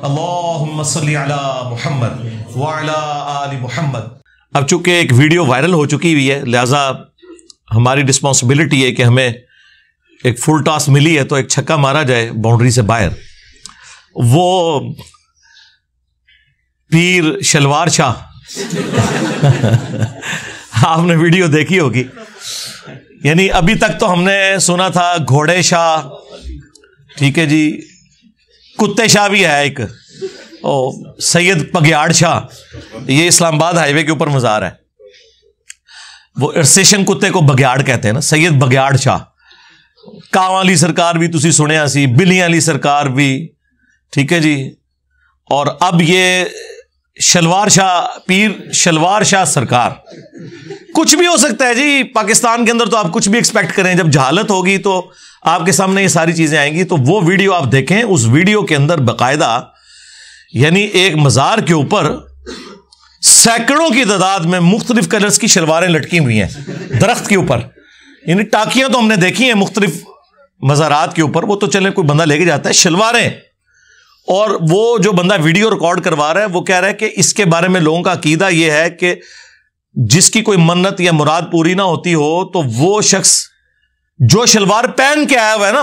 اللہم صلی علی محمد وعلی آل محمد۔ اب چونکہ ایک ویڈیو وائرل ہو چکی ہوئی ہے، لہذا ہماری رسپانسبلٹی ہے کہ ہمیں ایک فل ٹاس ملی ہے تو ایک چھکا مارا جائے باؤنڈری سے باہر۔ وہ پیر شلوار شاہ آپ نے ویڈیو دیکھی ہوگی، یعنی ابھی تک تو ہم نے سنا تھا گھوڑے شاہ، ٹھیک ہے جی، کتے شاہ بھی ہے ایک، سید بگیاڑ شاہ، یہ اسلام آباد ہائی وے کے اوپر مزار ہے، وہ ارسیشن کتے کو بگیاڑ کہتے ہیں نا، سید بگیاڑ شاہ۔ کاواں علی سرکار بھی تسی سنیا سی، بلیاں علی سرکار بھی، ٹھیک ہے جی، اور اب یہ شلوار شاہ، پیر شلوار شاہ سرکار۔ کچھ بھی ہو سکتا ہے جی، پاکستان کے اندر تو آپ کچھ بھی ایکسپیکٹ کریں، جب جہالت ہوگی تو آپ کے سامنے یہ ساری چیزیں آئیں گی۔ تو وہ ویڈیو آپ دیکھیں، اس ویڈیو کے اندر باقاعدہ یعنی ایک مزار کے اوپر سینکڑوں کی تعداد میں مختلف کلرز کی شلواریں لٹکی ہوئی ہیں درخت کے اوپر، یعنی ٹاکیاں تو ہم نے دیکھی ہیں مختلف مزارات کے اوپر، وہ تو چلے کوئی بندہ لے کے جاتا ہے، شلواریں۔ اور وہ جو بندہ ویڈیو ریکارڈ کروا رہا ہے وہ کہہ رہا ہے کہ اس کے بارے میں لوگوں کا عقیدہ یہ ہے کہ جس کی کوئی منت یا مراد پوری نہ ہوتی ہو تو وہ شخص جو شلوار پہن کے آیا ہوا ہے نا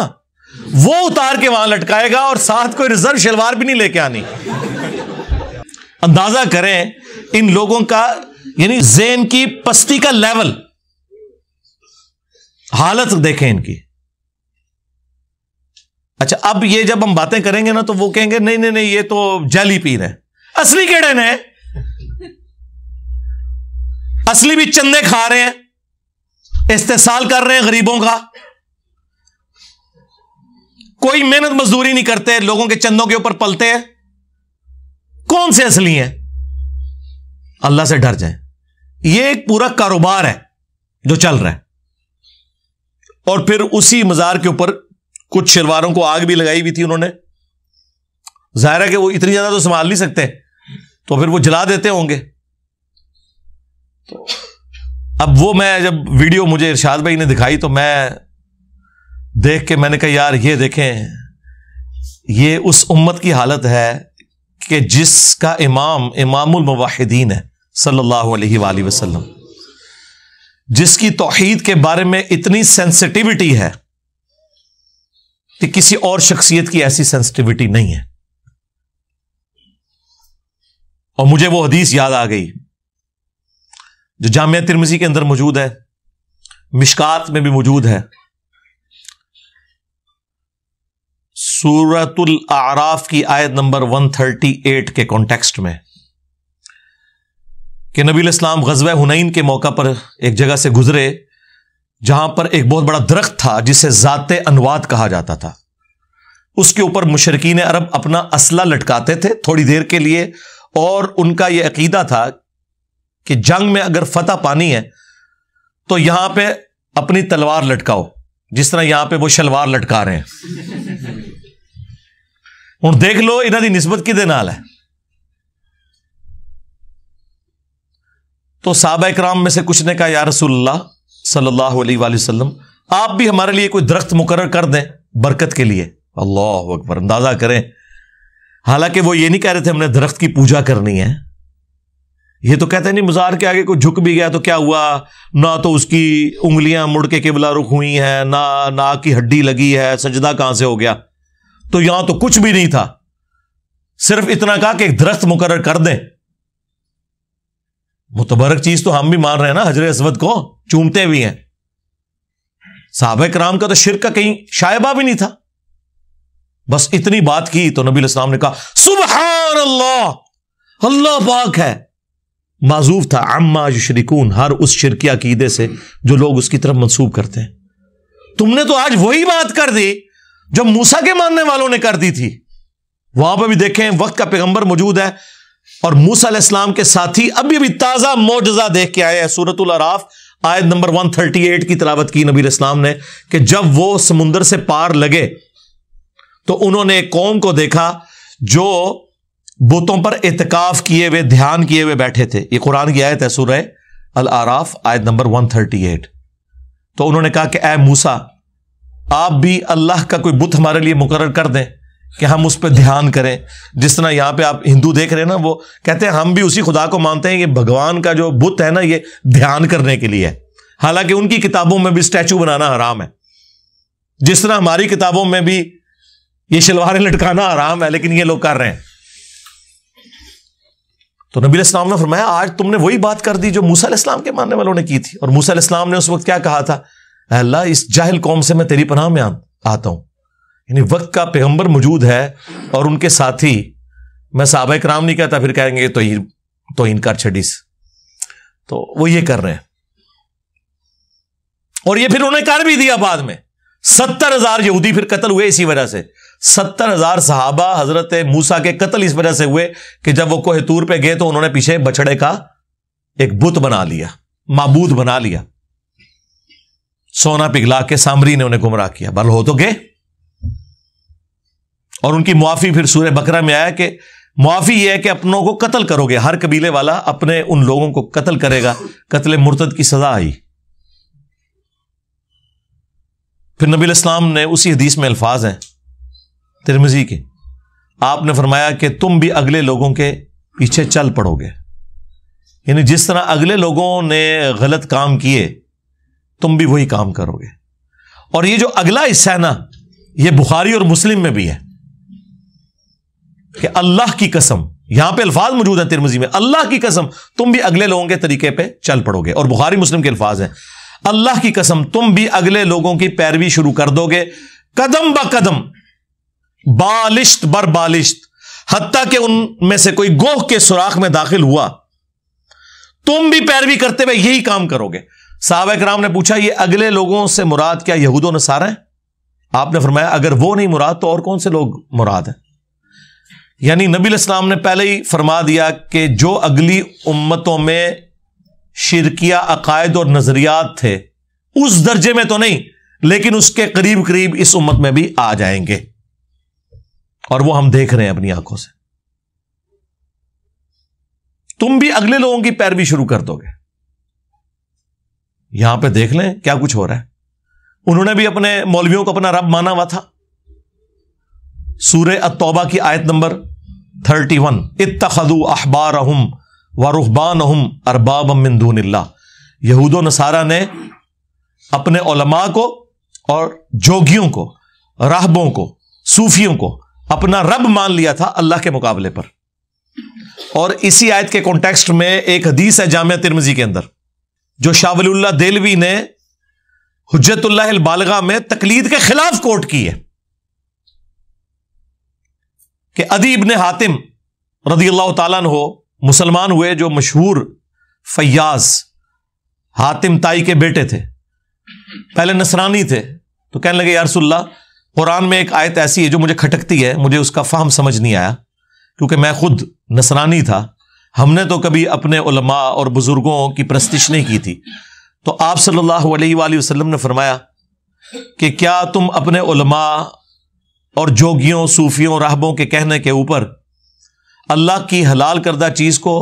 وہ اتار کے وہاں لٹکائے گا، اور ساتھ کوئی ریزرو شلوار بھی نہیں لے کے آنی۔ اندازہ کریں ان لوگوں کا، یعنی ذہن کی پستی کا لیول، حالت دیکھیں ان کی۔ اچھا، اب یہ جب ہم باتیں کریں گے نا تو وہ کہیں گے نہیں نہیں نہیں یہ تو جعلی پیر ہے۔ اصلی کیڑے نے؟ اصلی بھی چندے کھا رہے ہیں، استحصال کر رہے ہیں غریبوں کا، کوئی محنت مزدوری نہیں کرتے، لوگوں کے چندوں کے اوپر پلتے ہیں۔ کون سے اصلی ہیں؟ اللہ سے ڈر جائیں، یہ ایک پورا کاروبار ہے جو چل رہا ہے۔ اور پھر اسی مزار کے اوپر کچھ شلواروں کو آگ بھی لگائی ہوئی تھی انہوں نے، ظاہر ہے کہ وہ اتنی زیادہ تو سنبھال نہیں سکتے تو پھر وہ جلا دیتے ہوں گے۔ تو اب وہ میں جب ویڈیو مجھے ارشاد بھائی نے دکھائی تو میں دیکھ کے میں نے کہا یار یہ دیکھیں، یہ اس امت کی حالت ہے کہ جس کا امام الموحدین ہے صلی اللہ علیہ وآلہ وسلم، جس کی توحید کے بارے میں اتنی سینسٹیوٹی ہے کہ کسی اور شخصیت کی ایسی سینسٹیوٹی نہیں ہے۔ اور مجھے وہ حدیث یاد آ گئی جو جامعہ ترمذی کے اندر موجود ہے، مشکات میں بھی موجود ہے، سورۃ الاعراف کی آیت نمبر 138 کے کانٹیکسٹ میں، کہ نبی علیہ السلام غزوہ حنین کے موقع پر ایک جگہ سے گزرے جہاں پر ایک بہت بڑا درخت تھا جسے ذات انواد کہا جاتا تھا۔ اس کے اوپر مشرکین عرب اپنا اسلحہ لٹکاتے تھے تھوڑی دیر کے لیے، اور ان کا یہ عقیدہ تھا کہ جنگ میں اگر فتح پانی ہے تو یہاں پہ اپنی تلوار لٹکاؤ، جس طرح یہاں پہ وہ شلوار لٹکا رہے ہیں۔ ہوں دیکھ لو انہاں دی نسبت کدے نال ہے۔ تو صحابہ اکرام میں سے کچھ نے کہا یا رسول اللہ صلی اللہ علیہ وآلہ وسلم، آپ بھی ہمارے لیے کوئی درخت مقرر کر دیں برکت کے لیے۔ اللہ اکبر، اندازہ کریں، حالانکہ وہ یہ نہیں کہہ رہے تھے ہم نے درخت کی پوجا کرنی ہے، یہ تو کہتے ہیں نہیں مزار کے آگے کوئی جھک بھی گیا تو کیا ہوا، نہ تو اس کی انگلیاں مڑ کے قبلہ رخ ہوئی ہیں، نہ ناک کی ہڈی لگی ہے، سجدہ کہاں سے ہو گیا۔ تو یہاں تو کچھ بھی نہیں تھا، صرف اتنا کہا کہ ایک درخت مقرر کر دیں۔ متبرک چیز تو ہم بھی مان رہے ہیں نا، حجر اسود کو چومتے بھی ہیں۔ صحابہ کرام کا تو شرک کا کہیں شائبہ بھی نہیں تھا، بس اتنی بات کی تو نبی علیہ السلام نے کہا سبحان اللہ، اللہ پاک ہے۔ معذوف تھا عما یشرکون، ہر اس شرکی عقیدے سے جو لوگ اس کی طرف منسوب کرتے ہیں۔ تم نے تو آج وہی بات کر دی جو موسیٰ کے ماننے والوں نے کر دی تھی۔ وہاں پہ بھی دیکھیں وقت کا پیغمبر موجود ہے، اور موسیٰ علیہ السلام کے ساتھی ابھی تازہ معجزہ دیکھ کے آئے ہیں۔ سورۃ الاعراف آیت نمبر 138 کی تلاوت کی نبی علیہ السلام نے کہ جب وہ سمندر سے پار لگے تو انہوں نے ایک قوم کو دیکھا جو بتوں پر اعتکاف کیے ہوئے، دھیان کیے ہوئے بیٹھے تھے۔ یہ قرآن کی آیت ہے، سورہ الاعراف آیت نمبر 138۔ تو انہوں نے کہا کہ اے موسیٰ، آپ بھی اللہ کا کوئی بت ہمارے لیے مقرر کر دیں کہ ہم اس پہ دھیان کریں. جس طرح یہاں پہ آپ ہندو دیکھ رہے ہیں نا, وہ کہتے ہیں ہم بھی اسی خدا کو مانتے ہیں, یہ بھگوان کا جو بت ہے نا یہ دھیان کرنے کے لیے ہے, حالانکہ ان کی کتابوں میں بھی اسٹیچو بنانا حرام ہے. جس طرح ہماری کتابوں میں بھی یہ شلواریں لٹکانا حرام ہے, لیکن یہ لوگ کر رہے ہیں. تو نبی علیہ السلام نے فرمایا آج تم نے وہی بات کر دی جو موسیٰ علیہ السلام کے ماننے والوں نے کی تھی. اور موسیٰ علیہ السلام نے اس وقت کیا کہا تھا, اے اللہ اس جاہل قوم سے میں تیری پناہ میں آتا ہوں. یعنی وقت کا پیغمبر موجود ہے اور ان کے ساتھی, میں صحابہ کرام نہیں کہتا, پھر کہیں گے تو انکار چھڑیس, تو وہ یہ کر رہے ہیں. اور یہ پھر انہوں نے کر بھی دیا بعد میں. 70,000 یہودی پھر قتل ہوئے اسی وجہ سے. 70,000 صحابہ حضرت موسیٰ کے قتل اس وجہ سے ہوئے کہ جب وہ کوہ طور پہ گئے تو انہوں نے پیچھے بچڑے کا ایک بت بنا لیا, معبود بنا لیا, سونا پگھلا کے سامری نے انہیں گمراہ کیا. بل ہو تو گئے. اور ان کی معافی پھر سورہ بقرہ میں آیا کہ معافی یہ ہے کہ اپنوں کو قتل کرو گے, ہر قبیلے والا اپنے ان لوگوں کو قتل کرے گا. قتل مرتد کی سزا آئی. پھر نبی علیہ السلام نے اسی حدیث میں الفاظ ہیں ترمذی کے, آپ نے فرمایا کہ تم بھی اگلے لوگوں کے پیچھے چل پڑو گے. یعنی جس طرح اگلے لوگوں نے غلط کام کیے تم بھی وہی کام کرو گے. اور یہ جو اگلا حصہ ہے نا, یہ بخاری اور مسلم میں بھی ہے کہ اللہ کی قسم, یہاں پہ الفاظ موجود ہیں ترمذی میں, اللہ کی قسم تم بھی اگلے لوگوں کے طریقے پہ چل پڑو گے. اور بخاری مسلم کے الفاظ ہیں, اللہ کی قسم تم بھی اگلے لوگوں کی پیروی شروع کر دو گے, قدم با قدم, بالشت بر بالشت, حتیٰ کہ ان میں سے کوئی گوہ کے سوراخ میں داخل ہوا تم بھی پیروی کرتے ہوئے یہی کام کرو گے. صحابہ کرام نے پوچھا یہ اگلے لوگوں سے مراد کیا یہود و نصارہ ہیں؟ آپ نے فرمایا اگر وہ نہیں مراد تو اور کون سے لوگ مراد ہیں. یعنی نبی علیہ السلام نے پہلے ہی فرما دیا کہ جو اگلی امتوں میں شرکیہ عقائد اور نظریات تھے اس درجے میں تو نہیں, لیکن اس کے قریب قریب اس امت میں بھی آ جائیں گے, اور وہ ہم دیکھ رہے ہیں اپنی آنکھوں سے. تم بھی اگلے لوگوں کی پیروی شروع کر دو گے. یہاں پہ دیکھ لیں کیا کچھ ہو رہا ہے. انہوں نے بھی اپنے مولویوں کو اپنا رب مانا ہوا تھا. سورہ التوبہ کی آیت نمبر 31, اتخذوا احبارہم ورہبانہم اربابا من دون اللہ. یہود و نصارہ نے اپنے علماء کو اور جوگیوں کو, راہبوں کو, صوفیوں کو اپنا رب مان لیا تھا اللہ کے مقابلے پر. اور اسی آیت کے کانٹیکسٹ میں ایک حدیث ہے جامعہ ترمذی کے اندر جو شاہ ولی اللہ دہلوی نے حجت اللہ البالغہ میں تقلید کے خلاف کوٹ کی ہے کہ عدی ابن حاتم رضی اللہ تعالیٰ عنہ مسلمان ہوئے, جو مشہور فیاض حاتم تائی کے بیٹے تھے. پہلے نصرانی تھے تو کہنے لگے یا رسول اللہ قرآن میں ایک آیت ایسی ہے جو مجھے کھٹکتی ہے, مجھے اس کا فہم سمجھ نہیں آیا کیونکہ میں خود نصرانی تھا, ہم نے تو کبھی اپنے علماء اور بزرگوں کی پرستش نہیں کی تھی. تو آپ صلی اللہ علیہ وآلہ وسلم نے فرمایا کہ کیا تم اپنے علماء اور جوگیوں, صوفیوں, راہبوں کے کہنے کے اوپر اللہ کی حلال کردہ چیز کو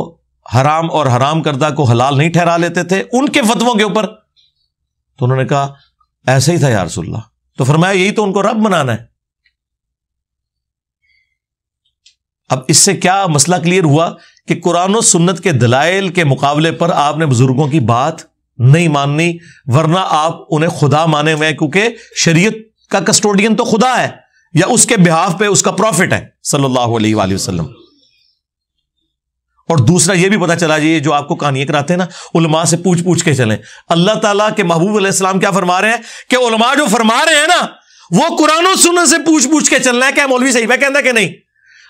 حرام اور حرام کردہ کو حلال نہیں ٹھہرا لیتے تھے ان کے فتووں کے اوپر؟ تو انہوں نے کہا ایسا ہی تھا یا رسول اللہ. تو فرمایا یہی تو ان کو رب بنانا ہے. اب اس سے کیا مسئلہ کلیئر ہوا کہ قرآن و سنت کے دلائل کے مقابلے پر آپ نے بزرگوں کی بات نہیں ماننی, ورنہ آپ انہیں خدا مانے ہوئے ہیں, کیونکہ شریعت کا کسٹوڈین تو خدا ہے یا اس کے بہاف پہ اس کا پروفٹ ہے صلی اللہ علیہ وآلہ وسلم. اور دوسرا یہ بھی پتا چلا یہ جو آپ کو کہانیاں کراتے ہیں نا, علماء سے پوچھ پوچھ کے چلیں. اللہ تعالیٰ کے محبوب علیہ السلام کیا فرما رہے ہیں کہ علماء جو فرما رہے ہیں نا وہ قرآن و سنت سے پوچھ پوچھ کے چلنا ہے. کیا مولوی صحیح ہے کہنا کہ نہیں؟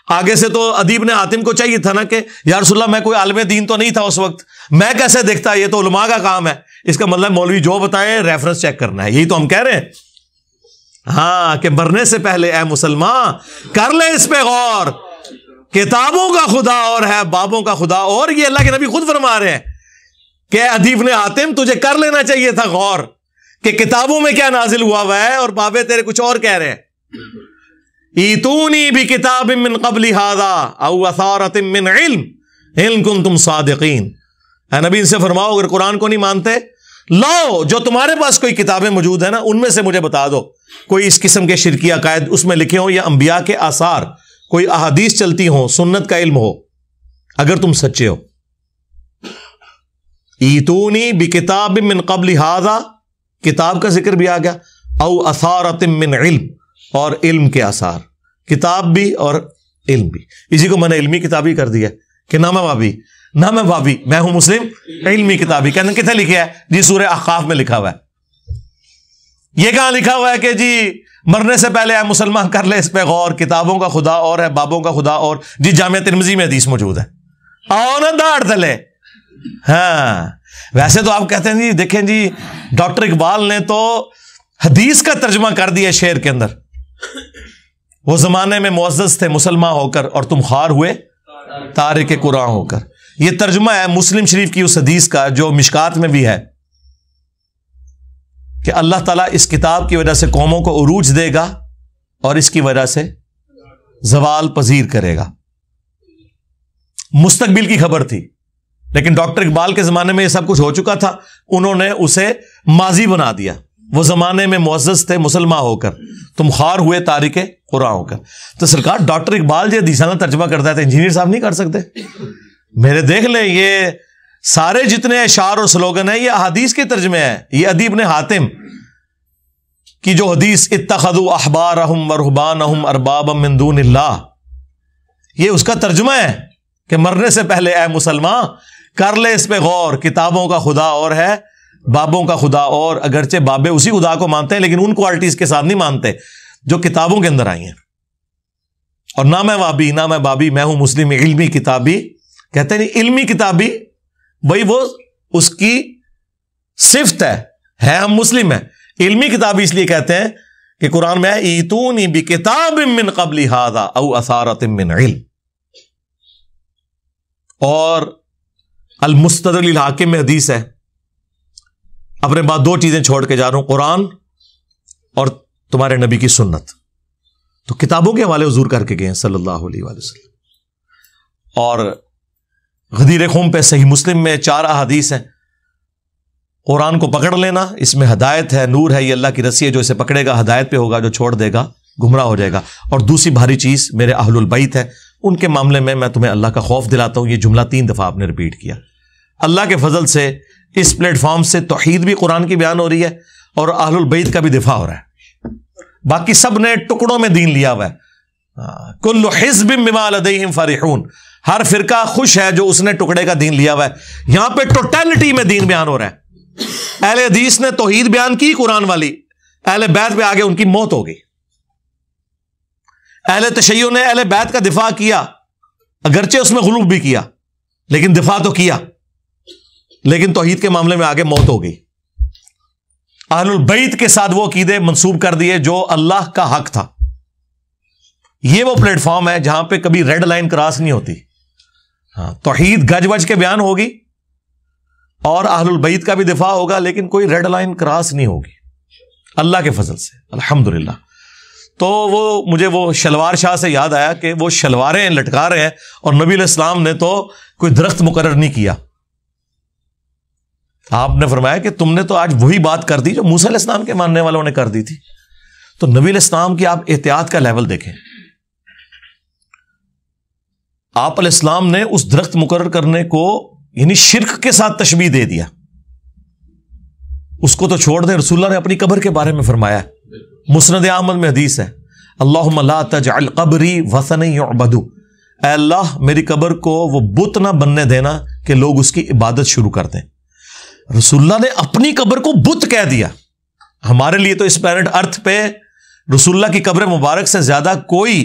آگے سے تو ادیب نے حاتم کو چاہیے تھا نا کہ یا رسول اللہ میں کوئی عالم دین تو نہیں تھا اس وقت, میں کیسے دیکھتا, یہ تو علماء کا کام ہے. اس کا مطلب مولوی جو بتائیں ریفرنس چیک کرنا ہے. یہی تو ہم کہہ رہے ہیں ہاں کہ مرنے سے پہلے اے مسلمان کر لے اس پہ غور, کتابوں کا خدا اور ہے بابوں کا خدا اور. یہ اللہ کے نبی خود فرما رہے ہیں کہ ادیب نے حاتم تجھے کر لینا چاہیے تھا غور کہ کتابوں میں کیا نازل ہوا ہے اور بابے تیرے کچھ اور کہہ رہے ہیں. ایتونی بکتاب من قبل ھذا او اثارۃ من علم ان کنتم صادقین. اے نبی ان سے فرماؤ اگر قرآن کو نہیں مانتے لاؤ جو تمہارے پاس کوئی کتابیں موجود ہیں نا ان میں سے مجھے بتا دو کوئی اس قسم کے شرکی عقائد اس میں لکھے ہوں یا انبیاء کے آثار کوئی احادیث چلتی ہوں، سنت کا علم ہو، اگر تم سچے ہو، ایتونی بکتاب من قبل ھذا، کتاب کا ذکر بھی آ گیا، او اثارۃ من علم، اور علم کے آثار، کتاب بھی اور علم بھی، اسی کو میں نے علمی کتابی کر دیا کہ نہ میں بابی میں ہوں مسلم علمی کتابی. کہنے کتنے لکھا ہے جی؟ سورہ احقاف میں لکھا ہوا ہے. یہ کہاں لکھا ہوا ہے کہ جی مرنے سے پہلے اے مسلمان کر لے اس پہ غور، کتابوں کا خدا اور ہے، بابوں کا خدا اور. جی جامعہ ترمذی میں حدیث موجود ہے، آؤ نا داڑھ تلے. ہاں ویسے تو آپ کہتے ہیں جی دیکھیں جی ڈاکٹر اقبال نے تو حدیث کا ترجمہ کر دیا شعر کے اندر، وہ زمانے میں معزز تھے مسلمان ہو کر اور تم خوار ہوئے تارک قرآن ہو کر. یہ ترجمہ ہے مسلم شریف کی اس حدیث کا جو مشکات میں بھی ہے کہ اللہ تعالیٰ اس کتاب کی وجہ سے قوموں کو عروج دے گا اور اس کی وجہ سے زوال پذیر کرے گا. مستقبل کی خبر تھی، لیکن ڈاکٹر اقبال کے زمانے میں یہ سب کچھ ہو چکا تھا، انہوں نے اسے ماضی بنا دیا. وہ زمانے میں معزز تھے مسلمان ہو کر، تم خوار ہوئے تارک قرآن ہو کر. تو سرکار ڈاکٹر اقبال جو حدیثانہ ترجمہ کرتا ہے تو انجینئر صاحب نہیں کر سکتے؟ میرے دیکھ لیں یہ سارے جتنے اشعار اور سلوگن ہیں یہ احادیث کے ترجمے ہیں. یہ عدی بن حاتم کی جو حدیث اتخذوا احبارہم ورہبانہم اربابا من دون اللہ، یہ اس کا ترجمہ ہے کہ مرنے سے پہلے اے مسلمان کر لے اس پہ غور، کتابوں کا خدا اور ہے، بابوں کا خدا اور. اگرچہ بابے اسی خدا کو مانتے ہیں لیکن ان کوالٹیز کے ساتھ نہیں مانتے جو کتابوں کے اندر آئی ہیں. اور نہ میں وابی نہ میں بابی، میں ہوں مسلم علمی کتابی. کہتے ہیں نہیں علمی کتابی بھائی وہ اس کی صفت ہے ہم مسلم ہیں. علمی کتابی اس لیے کہتے ہیں کہ قرآن میں ہے ایتونی بکتاب من قبل ھذا او اثارۃ من علم. اور المستدرک للحاکم میں حدیث ہے، اپنے بعد دو چیزیں چھوڑ کے جا رہا ہوں، قرآن اور تمہارے نبی کی سنت. تو کتابوں کے حوالے حضور کر کے گئے ہیں صلی اللہ علیہ وآلہ وسلم. اور غدیر خم پہ صحیح مسلم میں 4 احادیث ہیں. قرآن کو پکڑ لینا، اس میں ہدایت ہے، نور ہے، یہ اللہ کی رسی ہے، جو اسے پکڑے گا ہدایت پہ ہوگا، جو چھوڑ دے گا گمراہ ہو جائے گا. اور دوسری بھاری چیز میرے اہل البیت ہے، ان کے معاملے میں تمہیں اللہ کا خوف دلاتا ہوں. یہ جملہ 3 دفعہ آپ نے ریپیٹ کیا. اللہ کے فضل سے اس پلیٹ فارم سے توحید بھی قرآن کی بیان ہو رہی ہے اور اہل البیت کا بھی دفاع ہو رہا ہے. باقی سب نے ٹکڑوں میں دین لیا ہوا ہے. کل حزب بما لدیہم فرحون، ہر فرقہ خوش ہے جو اس نے ٹکڑے کا دین لیا ہوا ہے. یہاں پہ ٹوٹیلٹی میں دین بیان ہو رہا ہے. اہل حدیث نے توحید بیان کی قرآن والی، اہل بیت پہ آگے ان کی موت ہو گئی. اہل تشیع نے اہل بیت کا دفاع کیا، اگرچہ اس میں غلو بھی کیا لیکن دفاع تو کیا، لیکن توحید کے معاملے میں آگے موت ہو گئی. اہل البیت کے ساتھ وہ عقیدے منسوب کر دیے جو اللہ کا حق تھا. یہ وہ پلیٹ فارم ہے جہاں پہ کبھی ریڈ لائن کراس نہیں ہوتی. ہاں توحید گج وج کے بیان ہوگی اور اہل البیت کا بھی دفاع ہوگا، لیکن کوئی ریڈ لائن کراس نہیں ہوگی اللہ کے فضل سے الحمدللہ. تو وہ مجھے وہ شلوار شاہ سے یاد آیا کہ وہ شلواریں لٹکا رہے ہیں اور نبی علیہ السلام نے تو کوئی درخت مقرر نہیں کیا. آپ نے فرمایا کہ تم نے تو آج وہی بات کر دی جو موسیٰ علیہ السلام کے ماننے والوں نے کر دی تھی. تو نبی علیہ السلام کی آپ احتیاط کا لیول دیکھیں. آپ علیہ السلام نے اس درخت مقرر کرنے کو یعنی شرک کے ساتھ تشبیہ دے دیا. اس کو تو چھوڑ دیں، رسول اللہ نے اپنی قبر کے بارے میں فرمایا، مسند احمد میں حدیث ہے، اللہم لا تجعل قبری وثنا یعبد، اے اللہ میری قبر کو وہ بت نہ بننے دینا کہ لوگ اس کی عبادت شروع کر دیں. رسول اللہ نے اپنی قبر کو بت کہہ دیا. ہمارے لیے تو اس پلانٹ ارتھ پہ رسول اللہ کی قبر مبارک سے زیادہ کوئی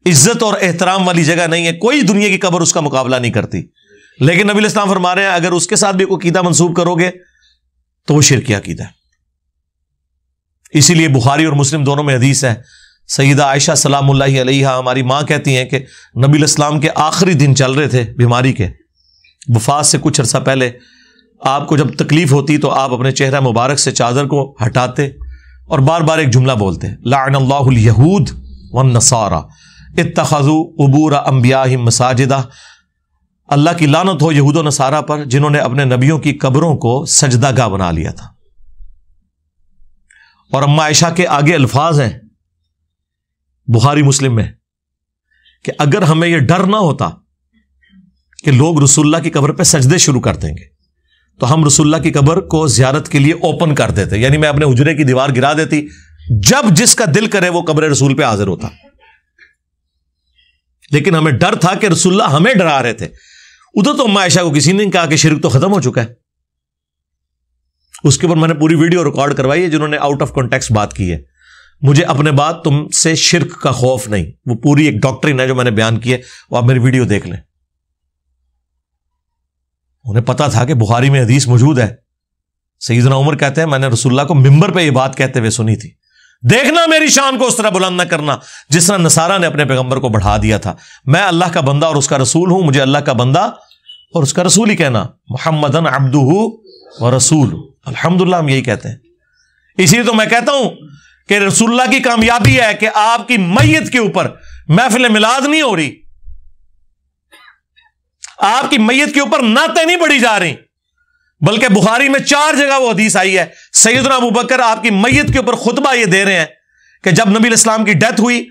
عزت اور احترام والی جگہ نہیں ہے، کوئی دنیا کی قبر اس کا مقابلہ نہیں کرتی. لیکن نبی علیہ السلام فرما رہے ہیں اگر اس کے ساتھ بھی کوئی عقیدہ منسوب کرو گے تو وہ شرکی عقیدہ ہے. اسی لیے بخاری اور مسلم دونوں میں حدیث ہے، سیدہ عائشہ سلام اللہ علیہا ہماری ماں کہتی ہیں کہ نبی علیہ السلام کے آخری دن چل رہے تھے بیماری کے، وفات سے کچھ عرصہ پہلے آپ کو جب تکلیف ہوتی تو آپ اپنے چہرہ مبارک سے چادر کو ہٹاتے اور بار بار ایک جملہ بولتے، لعن اللہ الیہود والنصارى اتخذوا قبور انبیائہم مساجدہ، اللہ کی لعنت ہو یہود و نصارہ پر جنہوں نے اپنے نبیوں کی قبروں کو سجدہ گاہ بنا لیا تھا. اور اما عائشہ کے آگے الفاظ ہیں بخاری مسلم میں کہ اگر ہمیں یہ ڈر نہ ہوتا کہ لوگ رسول اللہ کی قبر پہ سجدے شروع کر دیں گے تو ہم رسول اللہ کی قبر کو زیارت کے لیے اوپن کر دیتے، یعنی میں اپنے حجرے کی دیوار گرا دیتی، جب جس کا دل کرے وہ قبر رسول پہ حاضر ہوتا. لیکن ہمیں ڈر تھا کہ رسول اللہ ہمیں ڈرا رہے تھے. ادھر تو اما عائشہ کو کسی نے کہا کہ شرک تو ختم ہو چکا ہے. اس کے اوپر میں نے پوری ویڈیو ریکارڈ کروائی ہے جنہوں نے آؤٹ آف کانٹیکسٹ بات کی ہے. مجھے اپنے بعد تم سے شرک کا خوف نہیں، وہ پوری ایک ڈاکٹرین ہے جو میں نے بیان کی ہے، وہ آپ میری ویڈیو دیکھ لیں. انہیں پتا تھا کہ بخاری میں حدیث موجود ہے. سیدنا عمر کہتے ہیں میں نے رسول اللہ کو ممبر پہ یہ بات کہتے ہوئے سنی تھی، دیکھنا میری شان کو اس طرح بلند نہ کرنا جس طرح نصارہ نے اپنے پیغمبر کو بڑھا دیا تھا. میں اللہ کا بندہ اور اس کا رسول ہوں، مجھے اللہ کا بندہ اور اس کا رسول ہی کہنا. محمدن عبدہ و رسول، الحمدللہ ہم یہی کہتے ہیں. اسی لیے تو میں کہتا ہوں کہ رسول اللہ کی کامیابی ہے کہ آپ کی میت کے اوپر محفل میلاد نہیں ہو رہی، آپ کی میت کے اوپر نعتیں نہیں پڑھی جا رہی، بلکہ بخاری میں 4 جگہ وہ حدیث آئی ہے سیدنا ابو بکر آپ کی میت کے اوپر خطبہ یہ دے رہے ہیں کہ جب نبی علیہ السلام کی ڈیتھ ہوئی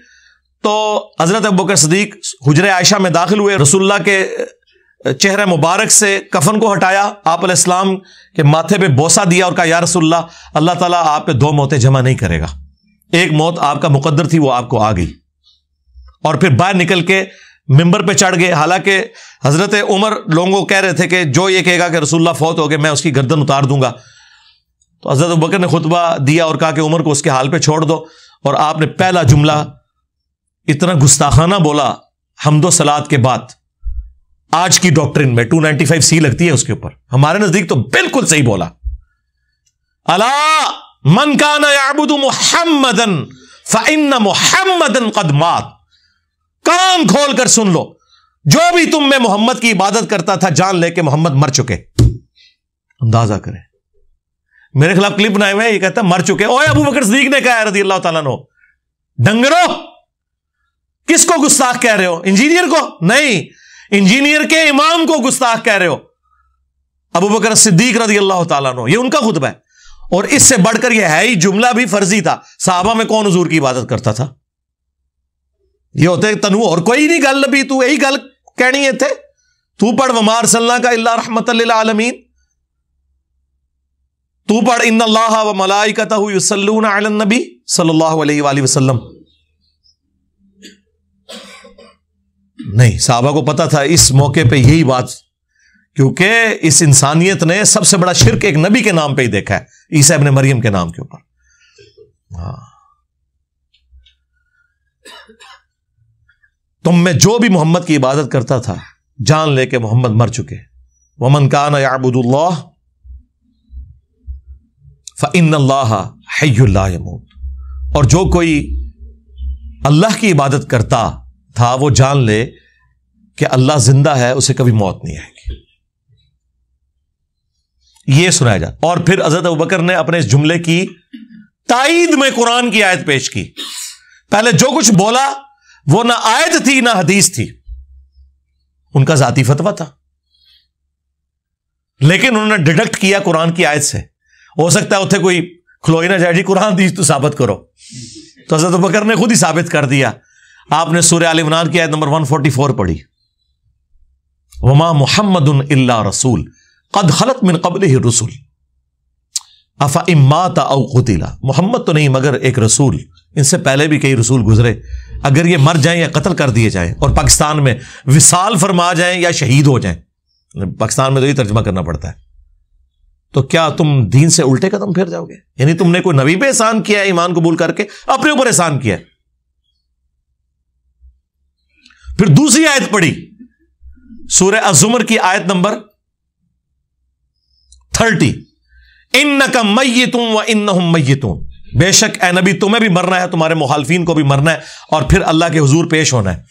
تو حضرت ابو بکر صدیق حجرہ عائشہ میں داخل ہوئے، رسول اللہ کے چہرہ مبارک سے کفن کو ہٹایا، آپ علیہ السلام کے ماتھے پہ بوسہ دیا اور کہا یا رسول اللہ، اللہ تعالیٰ آپ پہ 2 موتیں جمع نہیں کرے گا، ایک موت آپ کا مقدر تھی وہ آپ کو آ گئی. اور پھر باہر نکل کے ممبر پہ چڑھ گئے. حالانکہ حضرت عمر لوگوں کو کہہ رہے تھے کہ جو یہ کہے گا کہ رسول اللہ فوت ہو گئے میں اس کی گردن اتار دوں گا. تو حضرت ابوبکر نے خطبہ دیا اور کہا کہ عمر کو اس کے حال پہ چھوڑ دو. اور آپ نے پہلا جملہ اتنا گستاخانہ بولا حمد و صلات کے بعد، آج کی ڈاکٹرین میں 295C لگتی ہے اس کے اوپر، ہمارے نزدیک تو بالکل صحیح بولا. الا من کان یعبد محمدا فان محمدا قد مات. کان کھول کر سن لو، جو بھی تم میں محمد کی عبادت کرتا تھا جان لے کہ محمد مر چکے. اندازہ کریں، میرے خلاف کلپ بنائے ہوئے یہ کہتا ہے مر چکے. اوے ابو بکر صدیق نے کہا ہے رضی اللہ تعالیٰ عنہ. ڈنگرو، کس کو گستاخ کہہ رہے ہو؟ انجینئر کو نہیں، انجینئر کے امام کو گستاخ کہہ رہے ہو. ابو بکر صدیق رضی اللہ تعالیٰ عنہ، یہ ان کا خطبہ ہے. اور اس سے بڑھ کر یہ ہے ہی جملہ بھی فرضی تھا. صحابہ میں کون حضور کی عبادت کرتا تھا؟ یہ ہوتے تنو اور کوئی نہیں گل نبی، تو یہی گل کہنی ہے تھے. تو پڑھ وما ارسلناک الا رحمۃ للعالمین، تو پڑھ ان اللہ و ملائکتہ یصلون علی النبی صلی اللہ علیہ وآلہ وسلم. نہیں، صحابہ کو پتا تھا اس موقع پہ یہی بات، کیونکہ اس انسانیت نے سب سے بڑا شرک ایک نبی کے نام پہ ہی دیکھا ہے، عیسیٰ ابن مریم کے نام کے اوپر. ہاں، تم میں جو بھی محمد کی عبادت کرتا تھا جان لے کہ محمد مر چکے. ومن کان یعبد اللہ فإن اللہ حی لا یموت. اور جو کوئی اللہ کی عبادت کرتا تھا وہ جان لے کہ اللہ زندہ ہے، اسے کبھی موت نہیں آئے گی. یہ سنایا جاتا. اور پھر حضرت ابوبکر نے اپنے اس جملے کی تائید میں قرآن کی آیت پیش کی. پہلے جو کچھ بولا وہ نہ آیت تھی نہ حدیث تھی، ان کا ذاتی فتویٰ تھا، لیکن انہوں نے ڈیڈکٹ کیا قرآن کی آیت سے. ہو سکتا ہے اتنے کوئی کھلوئی نہ جائے جی قرآن حدیث تو ثابت کرو، تو حضرت ابوبکر نے خود ہی ثابت کر دیا. آپ نے سورہ آل عمران کی آیت نمبر 144 پڑھی، وما محمد الا رسول قد خلت من قبلہ الرسل افإن مات او قتل. محمد تو نہیں مگر ایک رسول، ان سے پہلے بھی کئی رسول گزرے، اگر یہ مر جائیں یا قتل کر دیے جائیں اور پاکستان میں وصال فرما جائیں یا شہید ہو جائیں، پاکستان میں تو یہ ترجمہ کرنا پڑتا ہے، تو کیا تم دین سے الٹے قدم پھیر جاؤ گے؟ یعنی تم نے کوئی نبی پہ احسان کیا ہے ایمان قبول کر کے، اپنے اوپر احسان کیا ہے. پھر دوسری آیت پڑھی سورہ الزمر کی آیت نمبر 30، انک میت وانہم میتون. بے شک اے نبی تمہیں بھی مرنا ہے، تمہارے مخالفین کو بھی مرنا ہے، اور پھر اللہ کے حضور پیش ہونا ہے.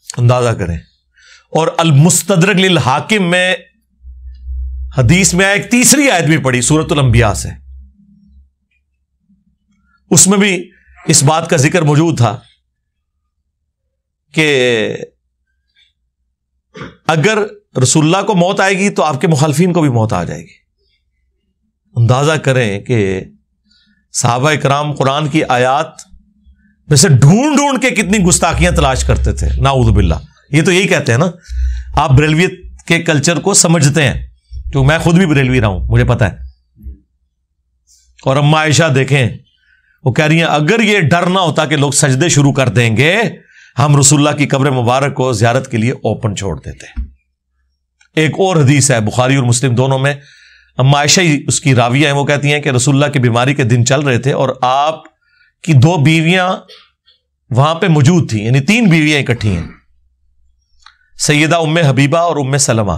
اندازہ کریں. اور المستدرک للحاکم میں حدیث میں ایک تیسری آیت بھی پڑھی سورۃ الانبیاء سے، اس میں بھی اس بات کا ذکر موجود تھا کہ اگر رسول اللہ کو موت آئے گی تو آپ کے مخالفین کو بھی موت آ جائے گی. اندازہ کریں کہ صحابہ کرام قرآن کی آیات میں سے ڈھونڈ ڈھونڈ کے کتنی گستاخیاں تلاش کرتے تھے. نعوذ باللہ. یہ تو یہی کہتے ہیں نا, آپ بریلویت کے کلچر کو سمجھتے ہیں, تو میں خود بھی بریلوی رہا ہوں, مجھے پتا ہے. اور اما عائشہ دیکھیں, وہ کہہ رہی ہیں اگر یہ ڈر نہ ہوتا کہ لوگ سجدے شروع کر دیں گے, ہم رسول اللہ کی قبر مبارک کو زیارت کے لیے اوپن چھوڑ دیتے. ایک اور حدیث ہے بخاری اور مسلم دونوں میں, اما عائشہ اس کی راویہ ہیں, وہ کہتی ہیں کہ رسول اللہ کی بیماری کے دن چل رہے تھے اور آپ کی 2 بیویاں وہاں پہ موجود تھیں, یعنی 3 بیویاں اکٹھی ہیں, سیدہ ام حبیبہ اور ام سلمہ,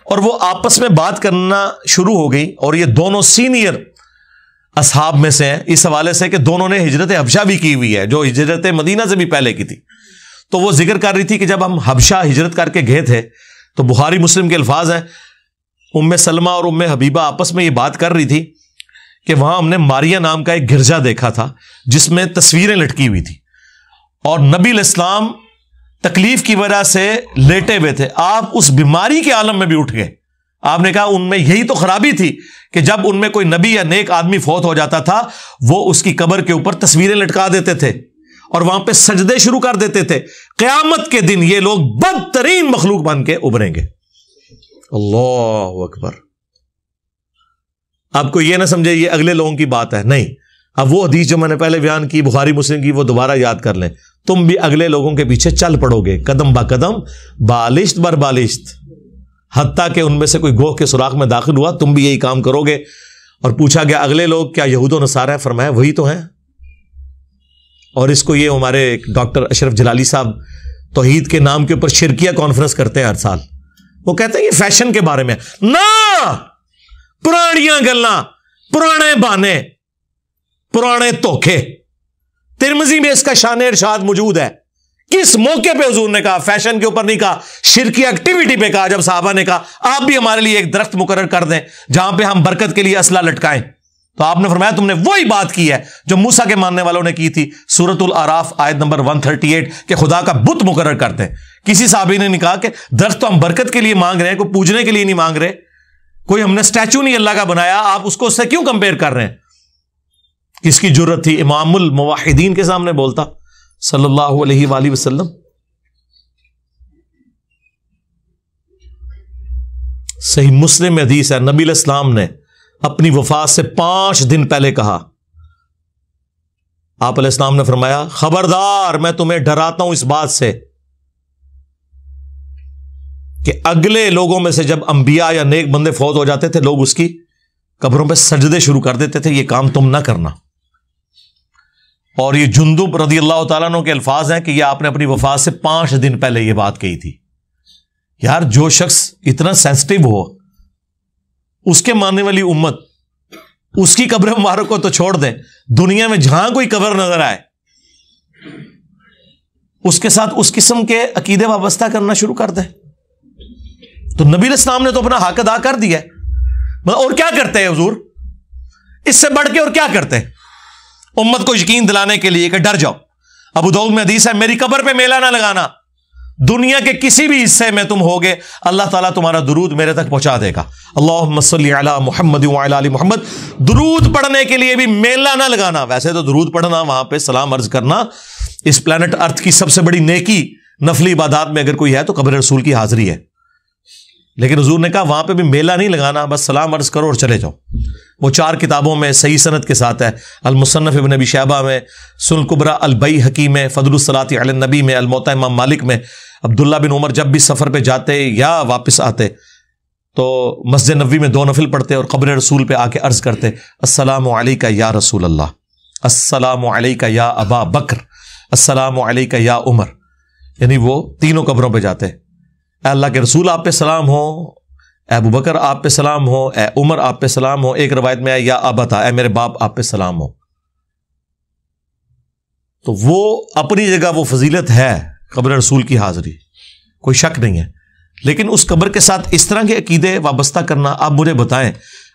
اور وہ آپس میں بات کرنا شروع ہو گئی. اور یہ دونوں سینئر اصحاب میں سے ہیں اس حوالے سے کہ دونوں نے ہجرت حبشہ بھی کی ہوئی ہے, جو ہجرت مدینہ سے بھی پہلے کی تھی. تو وہ ذکر کر رہی تھی کہ جب ہم حبشہ ہجرت کر کے گئے تھے, تو بخاری مسلم کے الفاظ ہیں, ام سلمہ اور ام حبیبہ آپس میں یہ بات کر رہی تھی کہ وہاں ہم نے ماریا نام کا ایک گرجا دیکھا تھا جس میں تصویریں لٹکی ہوئی تھی, اور نبی علیہ السلام تکلیف کی وجہ سے لیٹے ہوئے تھے. آپ اس بیماری کے عالم میں بھی اٹھ گئے. آپ نے کہا ان میں یہی تو خرابی تھی کہ جب ان میں کوئی نبی یا نیک آدمی فوت ہو جاتا تھا, وہ اس کی قبر کے اوپر تصویریں لٹکا دیتے تھے اور وہاں پہ سجدے شروع کر دیتے تھے. قیامت کے دن یہ لوگ بدترین مخلوق بن کے ابھریں گے. اللہ اکبر. آپ کو یہ نہ سمجھے یہ اگلے لوگوں کی بات ہے, نہیں. اب وہ حدیث جو میں نے پہلے بیان کی بخاری مسلم کی, وہ دوبارہ یاد کر لیں. تم بھی اگلے لوگوں کے پیچھے چل پڑو گے, قدم با قدم, بالشت بر بالشت, حتیٰ کہ ان میں سے کوئی گوہ کے سوراخ میں داخل ہوا تم بھی یہی کام کرو گے. اور پوچھا گیا اگلے لوگ کیا یہود و نصارہ ہیں؟ فرمایا وہی تو ہیں. اور اس کو یہ ہمارے ڈاکٹر اشرف جلالی صاحب توحید کے نام کے اوپر شرکیہ کانفرنس کرتے ہیں ہر سال. وہ کہتے ہیں یہ فیشن کے بارے میں. نہ, پرانیاں گلاں, پرانے بہانے, پرانے دھوکے. ترمذی میں اس کا شان ارشاد موجود ہے. کس موقع پہ حضور نے کہا؟ فیشن کے اوپر نہیں کہا, شرکی ایکٹیویٹی پہ کہا. جب صحابہ نے کہا آپ بھی ہمارے لیے ایک درخت مقرر کر دیں جہاں پہ ہم برکت کے لیے اسلحہ لٹکائیں, تو آپ نے فرمایا تم نے وہی بات کی ہے جو موسیٰ کے ماننے والوں نے کی تھی. سورۃ الاعراف آیت نمبر 138 کہ خدا کا بت مقرر کرتے ہیں. کسی صحابی نے نہیں کہا کہ درخت تو ہم برکت کے لیے مانگ رہے ہیں, کوئی پوجنے کے لیے نہیں مانگ رہے, کوئی ہم نے اسٹیچو نہیں اللہ کا بنایا, آپ اس کو اس سے کیوں کمپیئر کر رہے ہیں؟ کس کی جرت تھی امام الموحدین کے سامنے بولتا صلی اللہ علیہ وآلہ وسلم. صحیح مسلم میں حدیث ہے, نبی علیہ السلام نے اپنی وفات سے 5 دن پہلے کہا, آپ علیہ السلام نے فرمایا خبردار میں تمہیں ڈراتا ہوں اس بات سے کہ اگلے لوگوں میں سے جب انبیاء یا نیک بندے فوت ہو جاتے تھے لوگ اس کی قبروں پہ سجدے شروع کر دیتے تھے, یہ کام تم نہ کرنا. اور یہ جندب رضی اللہ تعالیٰ عنہ کے الفاظ ہیں کہ یہ آپ نے اپنی وفات سے 5 دن پہلے یہ بات کہی تھی. یار جو شخص اتنا سینسٹیو ہو, اس کے ماننے والی امت, اس کی قبر مبارک کو تو چھوڑ دیں, دنیا میں جہاں کوئی قبر نظر آئے اس کے ساتھ اس قسم کے عقیدے وابستہ کرنا شروع کر دیں. تو نبی علیہ السلام نے تو اپنا حق ادا کر دیا ہے. اور کیا کرتے ہیں حضور اس سے بڑھ کے؟ اور کیا کرتے ہیں امت کو یقین دلانے کے لیے کہ ڈر جاؤ؟ ابو داؤد میں حدیث ہے میری قبر پہ میلہ نہ لگانا, دنیا کے کسی بھی حصے میں تم ہوگے اللہ تعالیٰ تمہارا درود میرے تک پہنچا دے گا. اللہم صلی علی محمد وعلی آل محمد. درود پڑھنے کے لیے بھی میلہ نہ لگانا. ویسے تو درود پڑھنا, وہاں پہ سلام عرض کرنا, اس پلانٹ ارتھ کی سب سے بڑی نیکی نفلی عبادات میں اگر کوئی ہے تو قبر رسول کی حاضری ہے. لیکن حضور نے کہا وہاں پہ بھی میلہ نہیں لگانا, بس سلام عرض کرو اور چلے جاؤ. وہ 4 کتابوں میں صحیح سند کے ساتھ ہے, المصنف ابن ابی شیبہ میں, سنن الکبریٰ البیہقی میں, فضل الصلاۃ علی النبی میں, الموطأ امام مالک میں. عبداللہ بن عمر جب بھی سفر پہ جاتے یا واپس آتے تو مسجد نبوی میں 2 نفل پڑھتے اور قبر رسول پہ آ کے عرض کرتے السلام علیکہ یا رسول اللہ, السلام علیکہ یا ابا بکر, السلام علیکہ یا عمر. یعنی وہ تینوں قبروں پہ جاتے, اے اللہ کے رسول آپ پہ سلام ہو, اے ابو بکر آپ پہ سلام ہو, اے عمر آپ پہ سلام ہو. ایک روایت میں ہے یا ابتا, اے میرے باپ آپ پہ سلام ہو. تو وہ اپنی جگہ وہ فضیلت ہے قبر رسول کی حاضری, کوئی شک نہیں ہے. لیکن اس قبر کے ساتھ اس طرح کے عقیدے وابستہ کرنا, آپ مجھے بتائیں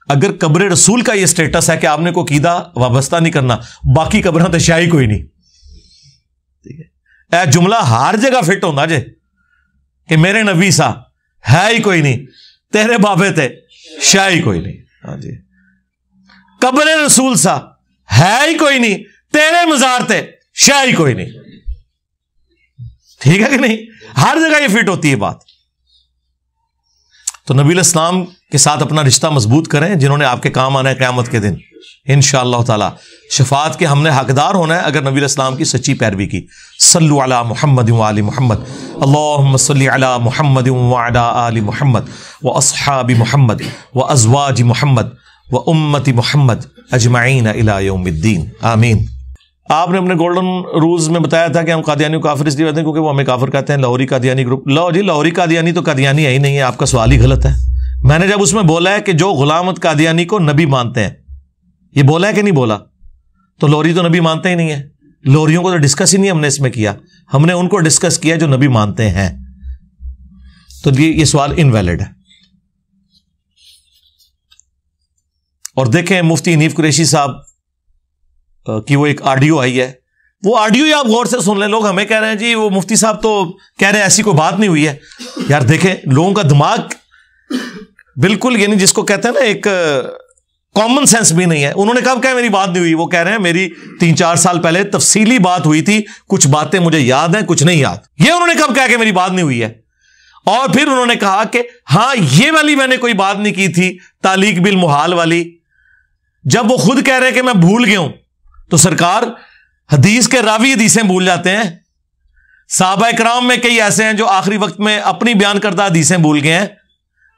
اگر قبر رسول کا یہ سٹیٹس ہے کہ آپ نے کوئی عقیدہ وابستہ نہیں کرنا, باقی قبریں تو شاہی کوئی نہیں. ٹھیک ہے, اے جملہ ہر جگہ فٹ ہونا جے کہ میرے نبی سا ہے ہی کوئی نہیں, تیرے بابے تھے شاہی کوئی نہیں. ہاں جی, قبر رسول سا ہے ہی کوئی نہیں، تیرے مزار تے شاہ ہی کوئی نہیں. ٹھیک ہے کہ نہیں؟ ہر جگہ یہ فٹ ہوتی ہے بات. تو نبی علیہ السلام کے ساتھ اپنا رشتہ مضبوط کریں، جنہوں نے آپ کے کام آنا ہے قیامت کے دن انشاءاللہ تعالی. شفاعت کے ہم نے حقدار ہونا ہے اگر نبی علیہ السلام کی سچی پیروی کی. صلو علی محمد وآل محمد، اللہم صلی علی محمد وعلی آل محمد واصحاب محمد وازواج محمد وامت محمد اجمعین الی یوم الدین، آمین. آپ نے اپنے گولڈن رولز میں بتایا تھا کہ ہم قادیانیوں کو کافر اس لیے کہتے ہیں کیونکہ وہ ہمیں کافر کہتے ہیں. لاہوری قادیانی گروپ، لو جی لاہوری قادیانی تو قادیانی ہے ہی نہیں ہے، آپ کا سوال ہی غلط ہے. میں نے جب اس میں بولا ہے کہ جو غلام احمد قادیانی کو نبی مانتے ہیں، یہ بولا ہے کہ نہیں بولا؟ تو لوری تو نبی مانتے ہی نہیں ہے. لوریوں کو تو ڈسکس ہی نہیں ہم نے اس میں کیا، ہم نے ان کو ڈسکس کیا جو نبی مانتے ہیں. تو یہ سوال انویلڈ ہے. اور دیکھیں مفتی حنیف قریشی صاحب کی وہ ایک آڈیو آئی ہے، وہ آڈیو ہی آپ غور سے سن لیں. لوگ ہمیں کہہ رہے ہیں جی وہ مفتی صاحب تو کہہ رہے ہیں ایسی کوئی بات نہیں ہوئی ہے. یار دیکھیں لوگوں کا دماغ بالکل، یعنی جس کو کہتے ہیں نا ایک کامن سینس بھی نہیں ہے. انہوں نے کب کہا میری بات نہیں ہوئی؟ وہ کہہ رہے ہیں میری 3-4 سال پہلے تفصیلی بات ہوئی تھی، کچھ باتیں مجھے یاد ہیں کچھ نہیں یاد. یہ انہوں نے کب کہا کہ میری بات نہیں ہوئی ہے؟ اور پھر انہوں نے کہا کہ ہاں یہ والی میں نے کوئی بات نہیں کی تھی، تعلیق بالمحال والی. جب وہ خود کہہ رہے کہ میں بھول گیا ہوں، تو سرکار حدیث کے راوی حدیثیں بھول جاتے ہیں. صحابہ کرام میں کئی ایسے ہیں جو آخری وقت میں اپنی بیان کردہ حدیثیں بھول گئے ہیں.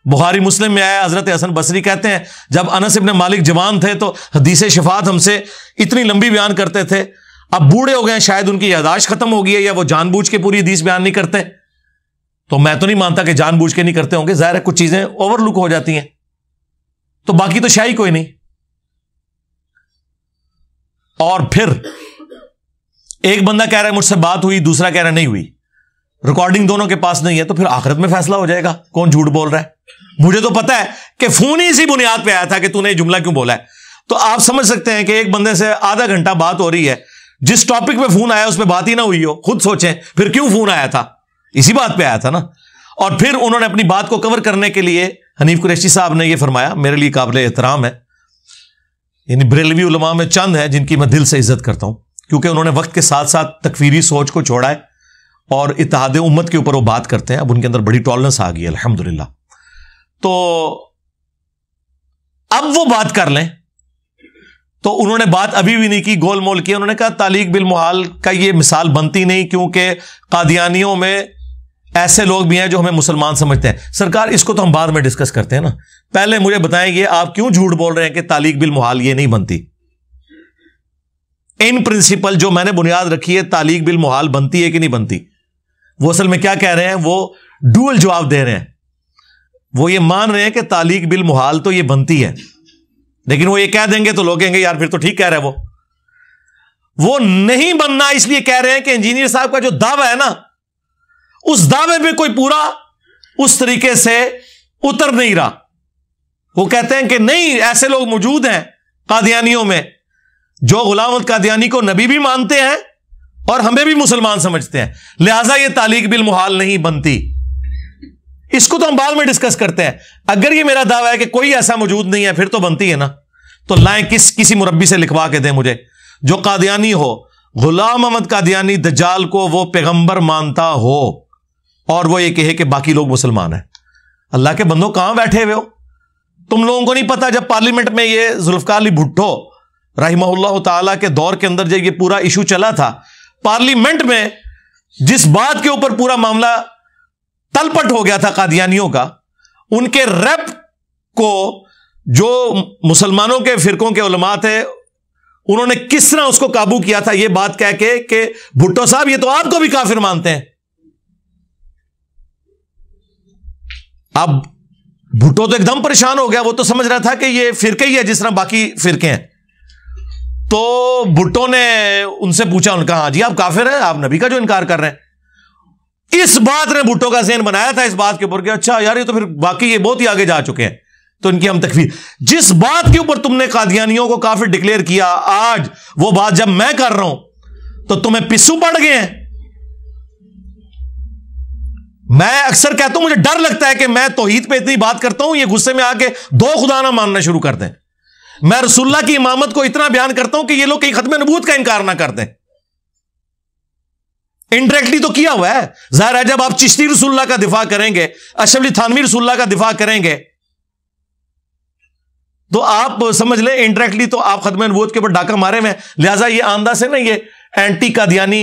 بخاری مسلم میں آیا، حضرت حسن بصری کہتے ہیں جب انس ابن مالک جوان تھے تو حدیث شفاعت ہم سے اتنی لمبی بیان کرتے تھے، اب بوڑھے ہو گئے ہیں، شاید ان کی یادداشت ختم ہو گئی ہے یا وہ جان بوجھ کے پوری حدیث بیان نہیں کرتے. تو میں تو نہیں مانتا کہ جان بوجھ کے نہیں کرتے ہوں گے، ظاہر ہے کچھ چیزیں اوور لک ہو جاتی ہیں. تو باقی تو شاہی کوئی نہیں. اور پھر ایک بندہ کہہ رہا ہے مجھ سے بات ہوئی، دوسرا کہہ رہا ہے نہیں ہوئی، ریکارڈنگ دونوں کے پاس نہیں ہے، تو پھر آخرت میں فیصلہ ہو جائے گا کون جھوٹ بول رہا ہے. مجھے تو پتا ہے کہ فون ہی اسی بنیاد پہ آیا تھا کہ تو نے یہ جملہ کیوں بولا ہے. تو آپ سمجھ سکتے ہیں کہ ایک بندے سے آدھا گھنٹہ بات ہو رہی ہے، جس ٹاپک پہ فون آیا اس پہ بات ہی نہ ہوئی ہو. خود سوچیں پھر کیوں فون آیا تھا؟ اسی بات پہ آیا تھا نا. اور پھر انہوں نے اپنی بات کو کور کرنے کے لیے حنیف قریشی صاحب نے یہ فرمایا، میرے لیے قابل احترام ہے، یعنی بریلوی علماء میں چند ہیں جن کی میں دل سے عزت کرتا ہوں، کیونکہ انہوں نے وقت کے ساتھ ساتھ تکفیری سوچ کو چھوڑا ہے اور اتحاد امت کے اوپر وہ بات کرتے ہیں. اب ان کے اندر بڑی ٹالرنس آ گئی ہے الحمدللہ. تو اب وہ بات کر لیں. تو انہوں نے بات ابھی بھی نہیں کی، گول مول کی. انہوں نے کہا تعلیق بالمحال کا یہ مثال بنتی نہیں کیونکہ قادیانیوں میں ایسے لوگ بھی ہیں جو ہمیں مسلمان سمجھتے ہیں. سرکار اس کو تو ہم بعد میں ڈسکس کرتے ہیں نا، پہلے مجھے بتائیں یہ آپ کیوں جھوٹ بول رہے ہیں کہ تعلیق بالمحال یہ نہیں بنتی؟ ان پرنسپل جو میں نے بنیاد رکھی ہے، تعلیق بالمحال بنتی ہے کہ نہیں بنتی؟ وہ اصل میں کیا کہہ رہے ہیں؟ وہ ڈوئل جواب دے رہے ہیں. وہ یہ مان رہے ہیں کہ تعلیق بالمحال تو یہ بنتی ہے، لیکن وہ یہ کہہ دیں گے تو لوگ کہیں گے یار پھر تو ٹھیک کہہ رہے ہیں. وہ نہیں بننا اس لیے کہہ رہے ہیں کہ انجینئر صاحب کا جو دعویٰ ہے نا، اس دعوے پہ کوئی پورا اس طریقے سے اتر نہیں رہا. وہ کہتے ہیں کہ نہیں، ایسے لوگ موجود ہیں قادیانیوں میں جو غلام احمد قادیانی کو نبی بھی مانتے ہیں اور ہمیں بھی مسلمان سمجھتے ہیں، لہذا یہ تعلیق بالمحال نہیں بنتی. اس کو تو ہم بعد میں ڈسکس کرتے ہیں. اگر یہ میرا دعویٰ ہے کہ کوئی ایسا موجود نہیں ہے پھر تو بنتی ہے نا. تو لائیں کسی مربی سے لکھوا کے دیں مجھے جو قادیانی ہو، غلام احمد قادیانی دجال کو وہ پیغمبر مانتا ہو اور وہ یہ کہے کہ باقی لوگ مسلمان ہیں. اللہ کے بندوں کہاں بیٹھے ہوئے ہو؟ تم لوگوں کو نہیں پتا جب پارلیمنٹ میں یہ ذوالفقار علی بھٹو رحمہ اللہ تعالی کے دور کے اندر جب یہ پورا ایشو چلا تھا، پارلیمنٹ میں جس بات کے اوپر پورا معاملہ تلپٹ ہو گیا تھا قادیانیوں کا، ان کے ریپ کو جو مسلمانوں کے فرقوں کے علماء تھے انہوں نے کس طرح اس کو قابو کیا تھا، یہ بات کہہ کے کہ بھٹو صاحب یہ تو آپ کو بھی کافر مانتے ہیں. اب بھٹو تو ایک دم پریشان ہو گیا، وہ تو سمجھ رہا تھا کہ یہ فرقے ہی ہے جس طرح باقی فرقے ہیں. تو بھٹو نے ان سے پوچھا، ان کا ہاں جی آپ کافر ہیں، آپ نبی کا جو انکار کر رہے ہیں. اس بات نے بھٹو کا ذہن بنایا تھا اس بات کے اوپر کہ اچھا یار یہ تو پھر باقی یہ بہت ہی آگے جا چکے ہیں، تو ان کی ہم تکفیر. جس بات کے اوپر تم نے قادیانیوں کو کافر ڈکلیئر کیا، آج وہ بات جب میں کر رہا ہوں تو تمہیں پسو پڑ گئے ہیں. میں اکثر کہتا ہوں مجھے ڈر لگتا ہے کہ میں توحید پہ اتنی بات کرتا ہوں یہ غصے میں آ کے دو خدا نہ ماننا شروع کر دیں. میں رسول اللہ کی امامت کو اتنا بیان کرتا ہوں کہ یہ لوگ کہیں ختم نبوت کا انکار نہ کر دیں. انڈائریکٹلی تو کیا ہوا ہے. ظاہر ہے جب آپ چشتی رسول اللہ کا دفاع کریں گے, اشرف علی تھانوی رسول اللہ کا دفاع کریں گے, تو آپ سمجھ لیں انڈائریکٹلی تو آپ ختم نبوت کے اوپر ڈاکہ مارے میں. لہٰذا یہ آندہ سے نا یہ اینٹی قادیانی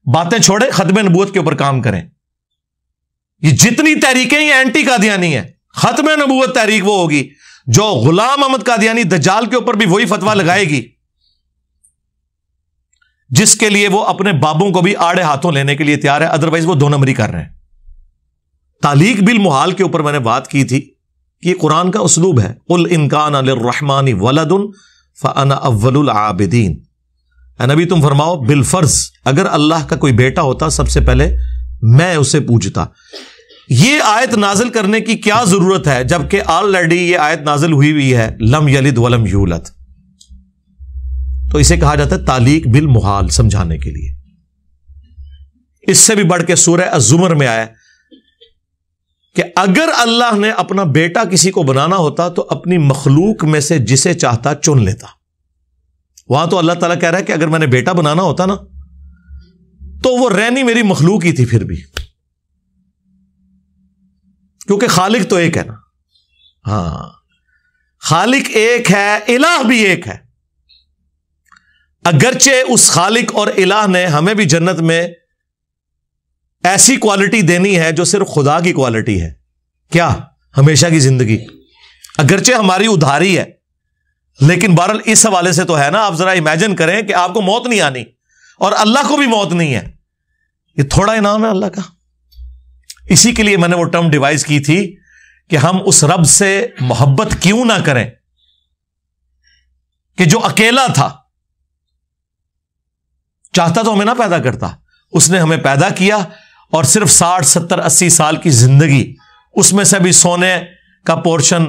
باتیں چھوڑے, ختم نبوت کے اوپر کام کریں. یہ جتنی تحریکیں یہ اینٹی قادیانی ہیں. ختم نبوت تحریک وہ ہوگی جو غلام احمد قادیانی دجال کے اوپر بھی وہی فتویٰ لگائے گی جس کے لیے وہ اپنے بابوں کو بھی آڑے ہاتھوں لینے کے لیے تیار ہے, ادروائز وہ 2 نمبری کر رہے ہیں. تعلیق بالمحال کے اوپر میں نے بات کی تھی کہ یہ قرآن کا اسلوب ہے. قل ان کان للرحمن ولد فانا اول العابدین. اے نبی تم فرماؤ بالفرض اگر اللہ کا کوئی بیٹا ہوتا سب سے پہلے میں اسے پوجتا. یہ آیت نازل کرنے کی کیا ضرورت ہے جبکہ آلریڈی یہ آیت نازل ہوئی ہے لم یلد ولم یولد. تو اسے کہا جاتا ہے تعلیق بالمحال, سمجھانے کے لیے. اس سے بھی بڑھ کے سورہ الزمر میں آیا کہ اگر اللہ نے اپنا بیٹا کسی کو بنانا ہوتا تو اپنی مخلوق میں سے جسے چاہتا چن لیتا. وہاں تو اللہ تعالیٰ کہہ رہا ہے کہ اگر میں نے بیٹا بنانا ہوتا نا تو وہ رہنی میری مخلوق ہی تھی پھر بھی, کیونکہ خالق تو ایک ہے نا. ہاں خالق ایک ہے, الہ بھی ایک ہے. اگرچہ اس خالق اور الہ نے ہمیں بھی جنت میں ایسی کوالٹی دینی ہے جو صرف خدا کی کوالٹی ہے. کیا؟ ہمیشہ کی زندگی. اگرچہ ہماری ادھاری ہے لیکن بہرحال اس حوالے سے تو ہے نا. آپ ذرا امیجن کریں کہ آپ کو موت نہیں آنی اور اللہ کو بھی موت نہیں ہے. یہ تھوڑا انعام ہے اللہ کا. اسی کے لیے میں نے وہ ٹرم ڈیوائز کی تھی کہ ہم اس رب سے محبت کیوں نہ کریں کہ جو اکیلا تھا, چاہتا تو ہمیں نہ پیدا کرتا. اس نے ہمیں پیدا کیا اور صرف 60 70 80 سال کی زندگی, اس میں سے بھی سونے کا پورشن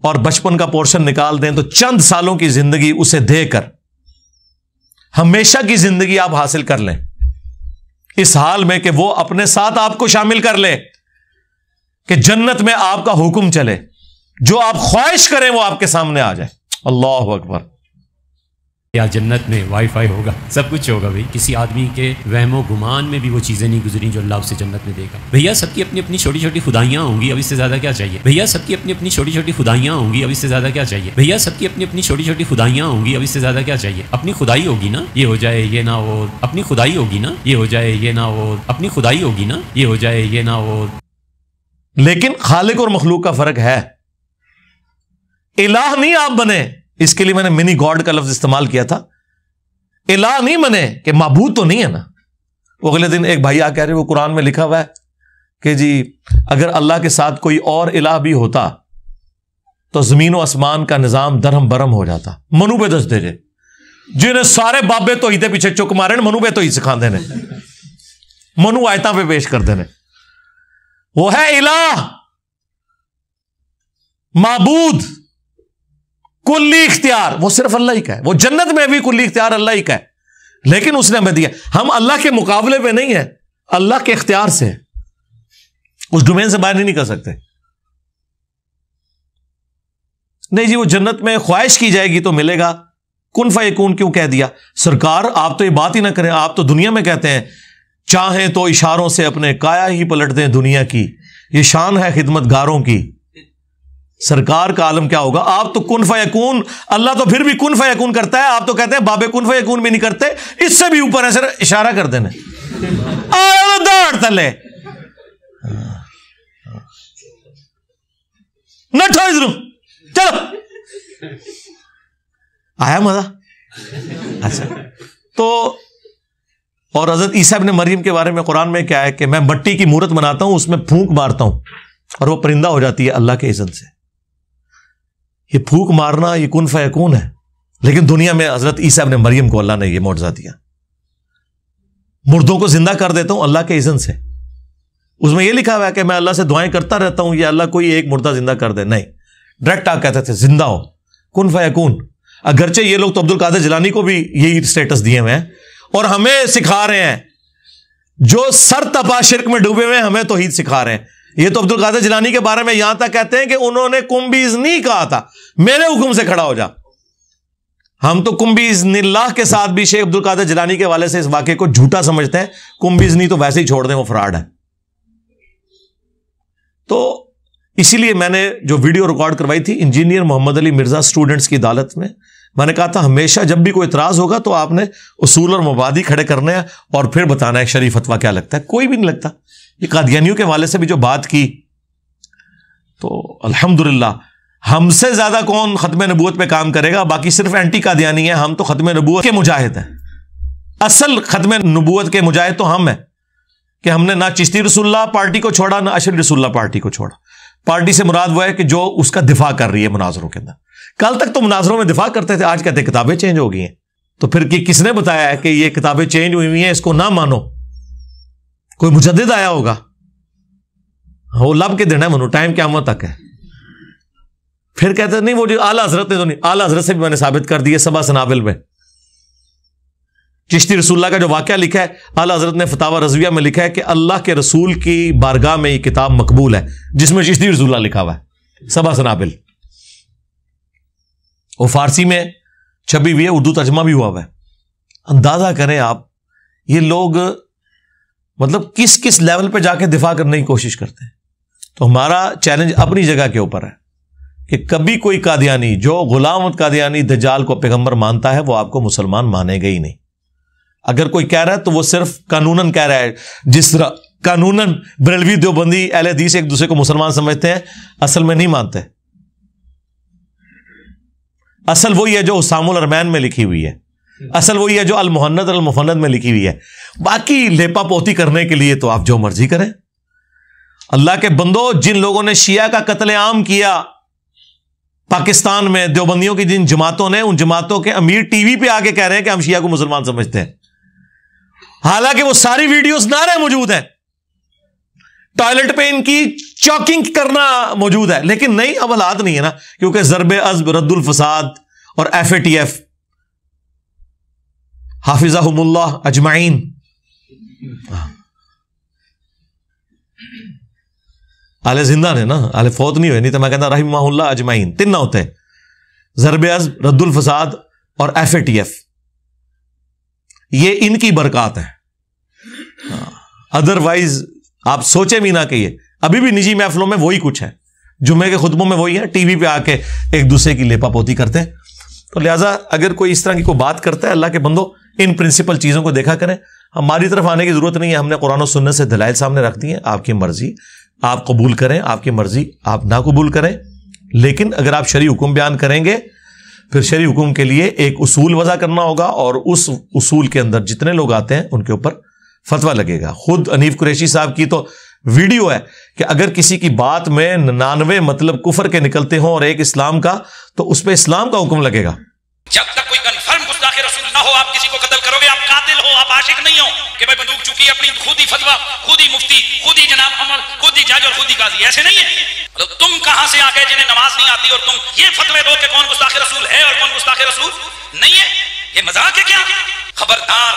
اور بچپن کا پورشن نکال دیں تو چند سالوں کی زندگی اسے دے کر ہمیشہ کی زندگی آپ حاصل کر لیں, اس حال میں کہ وہ اپنے ساتھ آپ کو شامل کر لے, کہ جنت میں آپ کا حکم چلے, جو آپ خواہش کریں وہ آپ کے سامنے آ جائے. اللہ اکبر. یا جنت میں وائی فائی ہوگا, سب کچھ ہوگا. بھائی کسی آدمی کے وہم و گمان میں بھی وہ چیزیں نہیں گزری جو اللہ اسے جنت میں دے گا. بھیا سب کی اپنی اپنی چھوٹی چھوٹی خدائیاں ہوں گی, اب اس سے زیادہ کیا چاہیے. بھیا سب کی اپنی اپنی چھوٹی چھوٹی خدائیاں ہوں گی, اب اس سے زیادہ کیا چاہیے. بھیا سب کی اپنی اپنی چھوٹی چھوٹی خدائیاں ہوں گی, اب اس سے زیادہ کیا چاہیے. اپنی خدائی ہوگی نا یہ ہو جائے یہ نہ ہو, اپنی خدائی ہوگی نا یہ ہو جائے یہ نہ ہو, اپنی خدائی ہوگی نا یہ ہو جائے یہ نہ ہو. لیکن خالق اور مخلوق کا فرق ہے. الہ نہیں آپ بنے, اس کے لیے میں نے منی گاڈ کا لفظ استعمال کیا تھا. الہ نہیں بنے کہ معبود تو نہیں ہے نا. وہ اگلے دن ایک بھائی آ کہہ رہے وہ قرآن میں لکھا ہوا ہے کہ جی اگر اللہ کے ساتھ کوئی اور الہ بھی ہوتا تو زمین و آسمان کا نظام درہم برہم ہو جاتا. منو پہ دس دے جے جنہیں سارے بابے تو ہی پیچھے چک مارے منو پہ تو ہی سکھا دینے, منو آیتاں پہ پیش کر دینے. وہ ہے الہ, معبود, کلی اختیار وہ صرف اللہ ہی کا ہے. وہ جنت میں بھی کلی اختیار اللہ ہی کا ہے, لیکن اس نے ہمیں دیا. ہم اللہ کے مقابلے پہ نہیں ہیں, اللہ کے اختیار سے, اس ڈومین سے باہر نہیں نکل سکتے. نہیں جی وہ جنت میں خواہش کی جائے گی تو ملے گا. کن فیکون کیوں کہہ دیا سرکار؟ آپ تو یہ بات ہی نہ کریں. آپ تو دنیا میں کہتے ہیں چاہیں تو اشاروں سے اپنے کایا ہی پلٹ دیں دنیا کی, یہ شان ہے خدمت گاروں کی. سرکار کا عالم کیا ہوگا؟ آپ تو کن فیکون, اللہ تو پھر بھی کن فیکون کرتا ہے, آپ تو کہتے ہیں بابے کن فیکون بھی نہیں کرتے. اس سے بھی اوپر ہے, سر اشارہ کر دینے دوڑ تلے نہ چلو آیا مزہ. اچھا تو اور حضرت عیسیٰ ابن مریم کے بارے میں قرآن میں کیا ہے کہ میں مٹی کی مورت بناتا ہوں, اس میں پھونک مارتا ہوں اور وہ پرندہ ہو جاتی ہے اللہ کے اذن سے. یہ پھونک مارنا یہ کن فیکون ہے. لیکن دنیا میں حضرت عیسیٰ ابن مریم کو اللہ نے یہ معجزہ دیا, مردوں کو زندہ کر دیتا ہوں اللہ کے اذن سے. اس میں یہ لکھا ہوا ہے کہ میں اللہ سے دعائیں کرتا رہتا ہوں یا اللہ کوئی ایک مردہ زندہ کر دے. نہیں, ڈائریکٹ آ کہتے تھے زندہ ہو, کن فیکون. اگرچہ یہ لوگ تو عبد القادر جیلانی کو بھی یہی سٹیٹس دیے ہوئے ہیں اور ہمیں سکھا رہے ہیں, جو سر تپا شرک میں ڈوبے ہوئے ہمیں توحید سکھا رہے ہیں. یہ تو عبد القادر جیلانی کے بارے میں یہاں تک کہتے ہیں کہ انہوں نے کمبیز نہیں کہا تھا, میرے حکم سے کھڑا ہو جا. ہم تو کم باذن اللہ کے ساتھ بھی شیخ عبد القادر جیلانی کے حوالے سے اس واقعے کو جھوٹا سمجھتے ہیں. کم باذنی تو ویسے ہی چھوڑ دیں، وہ فراڈ ہے. تو اسی لیے میں نے جو ویڈیو ریکارڈ کروائی تھی انجینئر محمد علی مرزا اسٹوڈنٹس کی عدالت میں نے کہا تھا ہمیشہ جب بھی کوئی اعتراض ہوگا تو آپ نے اصول اور مبادی کھڑے کرنے ہیں اور پھر بتانا ہے شرعی فتویٰ کیا لگتا ہے. کوئی بھی نہیں لگتا. یہ قادیانیوں کے حوالے سے بھی جو بات کی تو الحمدللہ ہم سے زیادہ کون ختم نبوت پہ کام کرے گا. باقی صرف اینٹی قادیانی ہیں، ہم تو ختم نبوت کے مجاہد ہیں. اصل ختم نبوت کے مجاہد تو ہم ہیں کہ ہم نے نہ چشتی رسول اللہ پارٹی کو چھوڑا نہ اشری رسول اللہ پارٹی کو چھوڑا. پارٹی سے مراد وہ ہے کہ جو اس کا دفاع کر رہی ہے مناظروں کے اندر. کل تک تو مناظروں میں دفاع کرتے تھے، آج کہتے ہیں کتابیں چینج ہو گئی ہیں. تو پھر کس نے بتایا ہے کہ یہ کتابیں چینج ہوئی ہوئی ہیں، اس کو نہ مانو؟ کوئی مجدد آیا ہوگا، وہ لب کے دن ہے منو، ٹائم قیامت تک ہے. پھر کہتے ہیں نہیں وہ جو اعلیٰ حضرت نے تو نہیں، اعلیٰ حضرت سے بھی میں نے ثابت کر دی ہے سبا سنابل میں. چشتی رسول اللہ کا جو واقعہ لکھا ہے اعلیٰ حضرت نے فتاوی رضویہ میں لکھا ہے کہ اللہ کے رسول کی بارگاہ میں یہ کتاب مقبول ہے، جس میں چشتی رسول اللہ لکھا ہوا ہے سبا سنابل. وہ فارسی میں چھپی ہوئی ہے، اردو ترجمہ بھی ہوا ہوا ہے. اندازہ کریں آپ یہ لوگ مطلب کس کس لیول پہ جا کے دفاع کرنے کی کوشش کرتے ہیں. تو ہمارا چیلنج اپنی جگہ کے اوپر ہے کہ کبھی کوئی قادیانی جو غلام احمد قادیانی دجال کو پیغمبر مانتا ہے وہ آپ کو مسلمان مانے گا ہی نہیں. اگر کوئی کہہ رہا ہے تو وہ صرف قانوناً کہہ رہا ہے، جس طرح قانوناً بریلوی دیوبندی اہل حدیث ایک دوسرے کو مسلمان سمجھتے ہیں، اصل میں نہیں مانتے. اصل وہی ہے جو اسام الارمین میں لکھی ہوئی ہے، اصل وہی ہے جو المحند المفند میں لکھی ہوئی ہے. باقی لیپا پوتی کرنے کے لیے تو آپ جو مرضی کریں. اللہ کے بندو، جن لوگوں نے شیعہ کا قتل عام کیا پاکستان میں، دیوبندیوں کی جن جماعتوں نے، ان جماعتوں کے امیر ٹی وی پہ آ کے کہہ رہے ہیں کہ ہم شیعہ کو مسلمان سمجھتے ہیں، حالانکہ وہ ساری ویڈیوز نعرے موجود ہیں، ٹوائلٹ پہ ان کی چاکنگ کرنا موجود ہے. لیکن نہیں، اب حالات نہیں ہے نا، کیونکہ ضرب عزب، رد الفساد اور FATF حافظہم اللہ اجمعین، اہل زندہ نے نا، اہل فوت نہیں ہوئے، نہیں تو میں کہتا رحمہ اللہ اجمعین، تین نہ ہوتے، ضرب عزب، رد الفساد اور FATF. یہ ان کی برکات ہیں. ادروائز آپ سوچے بھی نہ کہ یہ ابھی بھی نجی محفلوں میں وہی کچھ ہے، جمعے کے خطبوں میں وہی ہے، ٹی وی پہ آ کے ایک دوسرے کی لیپا پوتی کرتے ہیں. تو لہٰذا اگر کوئی اس طرح کی کوئی بات کرتا ہے، اللہ کے بندو ان پرنسپل چیزوں کو دیکھا کریں. ہماری طرف آنے کی ضرورت نہیں ہے، ہم نے قرآن و سنت سے دلائل سامنے رکھ دی ہیں. آپ کی مرضی آپ قبول کریں، آپ کی مرضی آپ نہ قبول کریں. لیکن اگر آپ شرعی حکم بیان کریں گے پھر شرعی حکم کے لیے ایک اصول وضع کرنا ہوگا، اور اس اصول کے اندر جتنے لوگ آتے ہیں ان کے اوپر فتویٰ لگے گا. خود انیف قریشی صاحب کی تو ویڈیو ہے کہ اگر کسی کی بات میں 99 مطلب کفر کے نکلتے ہوں اور ایک اسلام کا، تو اس پہ اسلام کا حکم لگے گا. جب تک کوئی کنفرم گستاخ رسول نہ ہو آپ کسی کو قتل کرو گے. آپ قاتل ہو، آپ عاشق نہیں ہو کہ بھائی بندوق چکی اپنی خود ہی فتویٰ، خود ہی مفتی، خود ہی جناب عمر، خود ہی جج اور خود ہی قاضی. ایسے نہیں ہے. تم کہاں سے آ گئے جنہیں نماز نہیں آتی اور تم یہ فتوے دو کہ کون گستاخ رسول ہے اور کون گستاخ رسول نہیں ہے؟ یہ مذاق ہے کیا؟ خبردار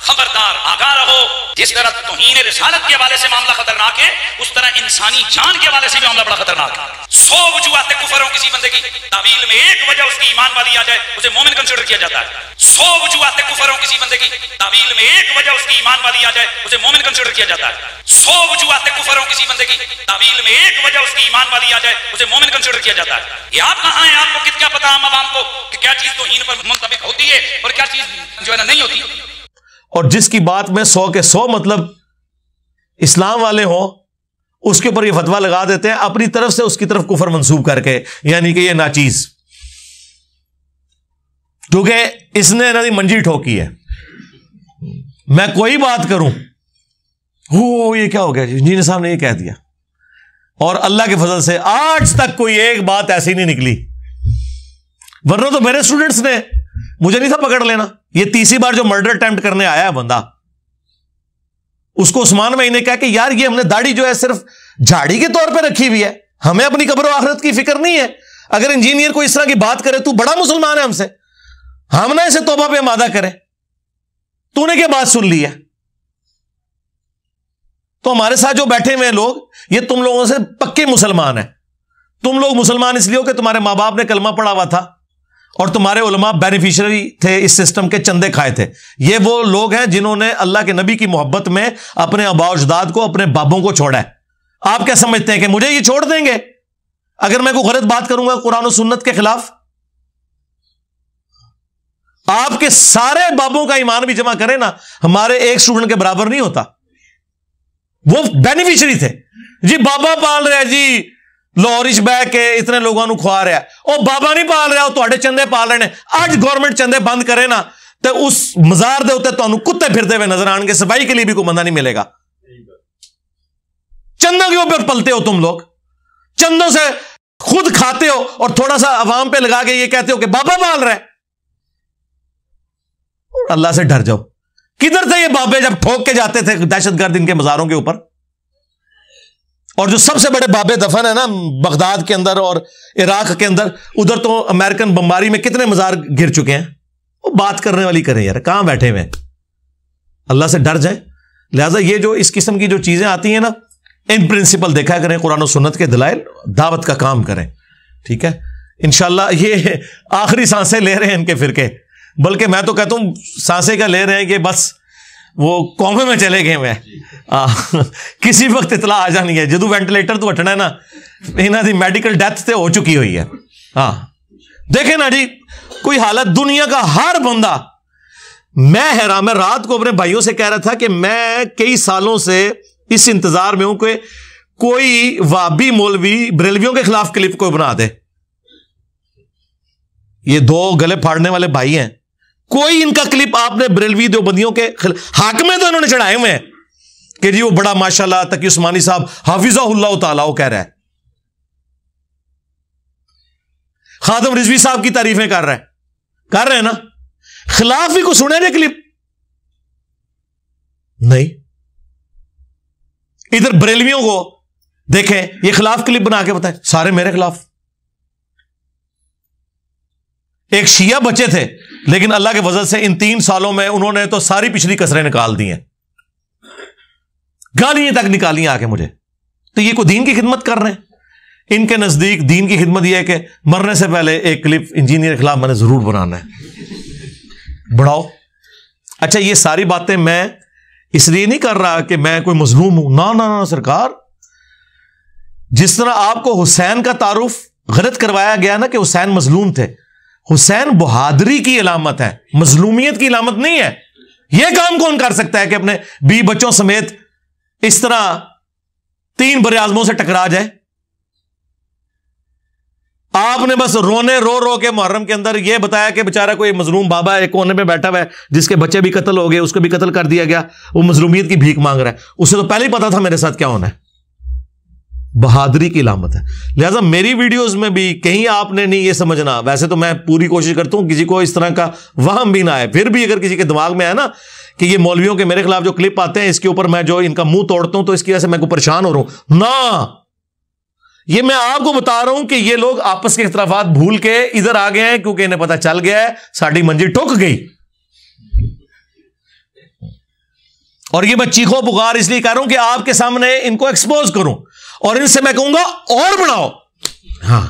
خبردار، آگاہ رہو. جس طرح توہین رسالت کے حوالے سے معاملہ خطرناک ہے، اس طرح انسانی جان کے حوالے سے بھی معاملہ بڑا خطرناک ہے. 100 وجوہات کفر ہوں کسی بندے کی، تعویل میں ایک وجہ اس کی ایمان والی آ جائے اسے مومن کنسیڈر کیا جاتا ہے. 100 وجوہات کفر ہوں کسی بندے کی، تعویل میں ایک وجہ اس کی ایمان والی آ جائے اسے مومن کنسیڈر کیا جاتا ہے. 100 وجوہات کفر ہوں کسی بندے کی، تعویل میں ایک وجہ اس کی ایمان والی آ جائے اسے مومن کنسیڈر کیا جاتا ہے. یہ آپ کہاں ہیں؟ آپ کو کیا پتا عام عوام کو کہ کیا چیز توہین پر منطبق ہوتی ہے اور کیا چیز جو ہے نا نہیں ہوتی. اور جس کی بات میں 100 کے 100 مطلب اسلام والے ہوں، اس کے اوپر یہ فتویٰ لگا دیتے ہیں اپنی طرف سے، اس کی طرف کفر منسوب کر کے، یعنی کہ یہ ناچیز، کیونکہ اس نے انہوں نے منجی ٹھوکی ہے. میں کوئی بات کروں، یہ کیا ہو گیا جی، انجینئر صاحب نے یہ کہہ دیا، اور اللہ کے فضل سے آج تک کوئی ایک بات ایسی نہیں نکلی. ورنہ تو میرے اسٹوڈنٹس نے مجھے نہیں تھا پکڑ لینا. یہ تیسری بار جو مرڈر اٹیمپٹ کرنے آیا ہے بندہ، اس کو عثمان میں نے کہا کہ یار یہ ہم نے داڑھی جو ہے صرف جھاڑی کے طور پہ رکھی ہوئی ہے، ہمیں اپنی قبر و آخرت کی فکر نہیں ہے. اگر انجینئر کو اس طرح کی بات کرے تو بڑا مسلمان ہے ہم سے، ہم نہ اسے توبہ پہ آمادہ کریں. تو نے کیا بات سن لی ہے؟ تو ہمارے ساتھ جو بیٹھے ہوئے لوگ، یہ تم لوگوں سے پکے مسلمان ہیں. تم لوگ مسلمان اس لیے ہو کہ تمہارے ماں باپ نے کلمہ پڑھا ہوا تھا اور تمہارے علماء بینیفیشری تھے اس سسٹم کے، چندے کھائے تھے. یہ وہ لوگ ہیں جنہوں نے اللہ کے نبی کی محبت میں اپنے آباء و اجداد کو، اپنے بابوں کو چھوڑا ہے. آپ کیا سمجھتے ہیں کہ مجھے یہ چھوڑ دیں گے اگر میں کوئی غلط بات کروں گا قرآن و سنت کے خلاف؟ آپ کے سارے بابوں کا ایمان بھی جمع کریں نا، ہمارے ایک اسٹوڈنٹ کے برابر نہیں ہوتا. وہ بینیفیشری تھے جی. بابا پال رہا ہے جی لاہورش بہ کے اتنے لوگوں کو کھوا رہا ہے. وہ بابا نہیں پال رہا، وہ تھوڑے چندے پال رہے ہیں. آج گورنمنٹ چندے بند کرے نا تو اس مزار دے ہوتے تمہیں کتے پھرتے ہوئے نظر آن گے. صفائی کے لیے بھی کوئی بندہ نہیں ملے گا. چندوں کے اوپر پلتے ہو تم لوگ، چندوں سے خود کھاتے ہو اور تھوڑا سا عوام پہ لگا کے یہ کہتے ہو کہ بابا پال رہا ہے. اللہ سے ڈر جاؤ. کدھر تھے یہ بابے جب ٹھوک کے جاتے تھے دہشت گرد ان کے مزاروں کے اوپر؟ اور جو سب سے بڑے بابے دفن ہیں نا بغداد کے اندر اور عراق کے اندر، ادھر تو امریکن بمباری میں کتنے مزار گر چکے ہیں. وہ بات کرنے والی کریں یار، کہاں بیٹھے ہوئے ہیں؟ اللہ سے ڈر جائیں. لہذا یہ جو اس قسم کی جو چیزیں آتی ہیں نا، ان پرنسپل دیکھا کریں، قرآن و سنت کے دلائل، دعوت کا کام کریں. ٹھیک ہے، انشاءاللہ. یہ آخری سانسیں لے رہے ہیں ان کے فرقے، بلکہ میں تو کہتا ہوں سانسیں کا لے رہے ہیں کہ بس وہ قومے میں چلے گئے میں. کسی وقت اطلاع آ جانی ہے جدو وینٹیلیٹر تو ہٹنا ہے نا، انہاں دی میڈیکل ڈیتھ تے ہو چکی ہوئی ہے. ہاں دیکھیں نا جی، کوئی حالت دنیا کا ہر بندہ. میں حیران، میں رات کو اپنے بھائیوں سے کہہ رہا تھا کہ میں کئی سالوں سے اس انتظار میں ہوں کہ کوئی وابی مولوی بریلویوں کے خلاف کلپ کوئی بنا دے. یہ دو گلے پھاڑنے والے بھائی ہیں، کوئی ان کا کلپ آپ نے بریلوی دیوبندیوں کے حاکمیں تو انہوں نے چڑھائے ہوئے ہیں کہ جی وہ بڑا ماشاءاللہ تقی عثمانی صاحب حافظہ اللہ تعالیٰ وہ کہہ رہا ہے، خادم رضوی صاحب کی تعریفیں کر رہے ہیں نا. خلاف ہی کو سنے گے کلپ نہیں. ادھر بریلویوں کو دیکھیں، یہ خلاف کلپ بنا کے بتائیں سارے میرے خلاف. ایک شیعہ بچے تھے لیکن اللہ کے فضل سے ان 3 سالوں میں انہوں نے تو ساری پچھلی کسریں نکال دی ہیں، گالیاں تک نکالی آ کے مجھے. تو یہ کوئی دین کی خدمت کر رہے ہیں؟ ان کے نزدیک دین کی خدمت یہ ہے کہ مرنے سے پہلے ایک کلپ انجینئر کے خلاف میں نے ضرور بنانا ہے. بڑھاؤ. اچھا یہ ساری باتیں میں اس لیے نہیں کر رہا کہ میں کوئی مظلوم ہوں، نہ سرکار. جس طرح آپ کو حسین کا تعارف غلط کروایا گیا نا کہ حسین مظلوم تھے، حسین بہادری کی علامت ہے، مظلومیت کی علامت نہیں ہے. یہ کام کون کر سکتا ہے کہ اپنے بیوی بچوں سمیت اس طرح 3 بر اعظموں سے ٹکرا جائے؟ آپ نے بس رونے رو کے محرم کے اندر یہ بتایا کہ بیچارہ کوئی مظلوم بابا ایک کونے میں بیٹھا ہوا ہے جس کے بچے بھی قتل ہو گئے، اس کو بھی قتل کر دیا گیا، وہ مظلومیت کی بھیک مانگ رہا ہے. اسے تو پہلے ہی پتا تھا میرے ساتھ کیا ہونا ہے. بہادری کی علامت ہے. لہذا میری ویڈیوز میں بھی کہیں آپ نے نہیں یہ سمجھنا، ویسے تو میں پوری کوشش کرتا ہوں کسی کو اس طرح کا وہم بھی نہ آئے، پھر بھی اگر کسی کے دماغ میں ہے نا کہ یہ مولویوں کے میرے خلاف جو کلپ آتے ہیں اس کے اوپر میں جو ان کا منہ توڑتا ہوں تو اس کی وجہ سے میں کو پریشان ہو رہا ہوں، نہ. یہ میں آپ کو بتا رہا ہوں کہ یہ لوگ آپس کے اختلافات بھول کے ادھر آ گئے ہیں کیونکہ انہیں پتا چل گیا ہے ساڑی منجی ٹوک گئی. اور یہ میں چیخو پکار اس لیے کر رہا ہوں کہ آپ کے سامنے ان کو ایکسپوز کروں اور ان سے میں کہوں گا اور بڑھاؤ. ہاں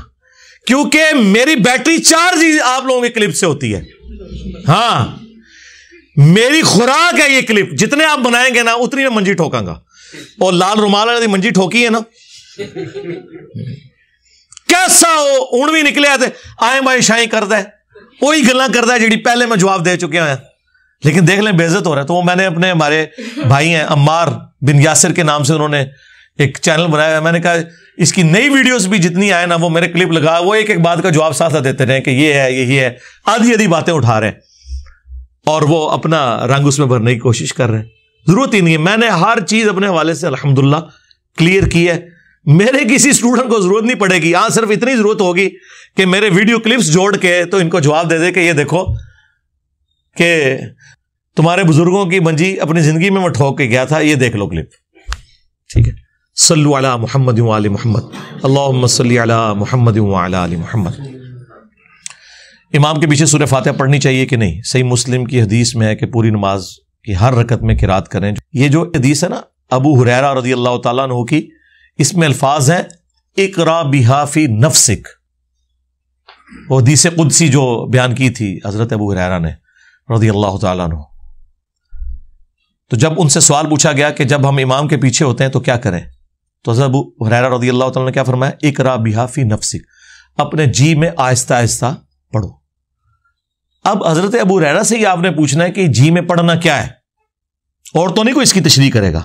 کیونکہ میری بیٹری چارج ہی آپ لوگوں کے کلپ سے ہوتی ہے. ہاں میری خوراک ہے یہ کلپ، جتنے آپ بنائیں گے نا اتنی میں منجی ٹھوکاں گا. اور لال رومال والی منجی ٹھوکی ہے نا، کیسا ہو اونوی نکلے آتے آئیں بھائی شاہیں کرتا ہے، وہی گلاں کرتا ہے جیڑی پہلے میں جواب دے چکے ہیں. لیکن دیکھ لیں بے عزت ہو رہا ہے. تو وہ میں نے اپنے ہمارے بھائی ہیں عمار بن یاسر کے نام سے انہوں نے ایک چینل بنایا ہے. میں نے کہا اس کی نئی ویڈیوز بھی جتنی آئے نا وہ میرے کلپ لگا، وہ ایک بات کا جواب ساتھ دیتے رہے کہ یہ ہے یہی ہے، آدھی باتیں اٹھا رہے ہیں اور وہ اپنا رنگ اس میں بھرنے کی کوشش کر رہے ہیں. ضرورت ہی نہیں ہے. میں نے ہر چیز اپنے حوالے سے الحمدللہ کلیئر کی ہے. میرے کسی اسٹوڈنٹ کو ضرورت نہیں پڑے گی. ہاں صرف اتنی ضرورت ہوگی کہ میرے ویڈیو کلپس جوڑ کے تو ان کو جواب دے دے کہ یہ دیکھو کہ تمہارے بزرگوں کی منجی اپنی زندگی میں ٹھوک کے گیا تھا، یہ دیکھ لو کلپ. ٹھیک ہے. صلو علی محمد و آل محمد، اللہم صلی علی محمد و علی آل محمد. امام کے پیچھے سورہ فاتحہ پڑھنی چاہیے کہ نہیں؟ صحیح مسلم کی حدیث میں ہے کہ پوری نماز کی ہر رکعت میں قرات کریں. یہ جو حدیث ہے نا ابو ہریرہ رضی اللہ تعالیٰ عنہ کی، اس میں الفاظ ہیں اقرا بہا فی نفسک، وہ حدیث قدسی جو بیان کی تھی حضرت ابو ہریرہ نے رضی اللہ تعالیٰ عنہ. تو جب ان سے سوال پوچھا گیا کہ جب ہم امام کے پیچھے ہوتے ہیں تو کیا کریں, تو حضرت ابو ہریرہ رضی اللہ تعالیٰ نے کیا فرمایا, اقرا بہا فی نفسک, اپنے جی میں آہستہ آہستہ پڑھو. اب حضرت ابو ہریرہ سے ہی آپ نے پوچھنا ہے کہ جی میں پڑھنا کیا ہے, اور تو نہیں کوئی اس کی تشریح کرے گا.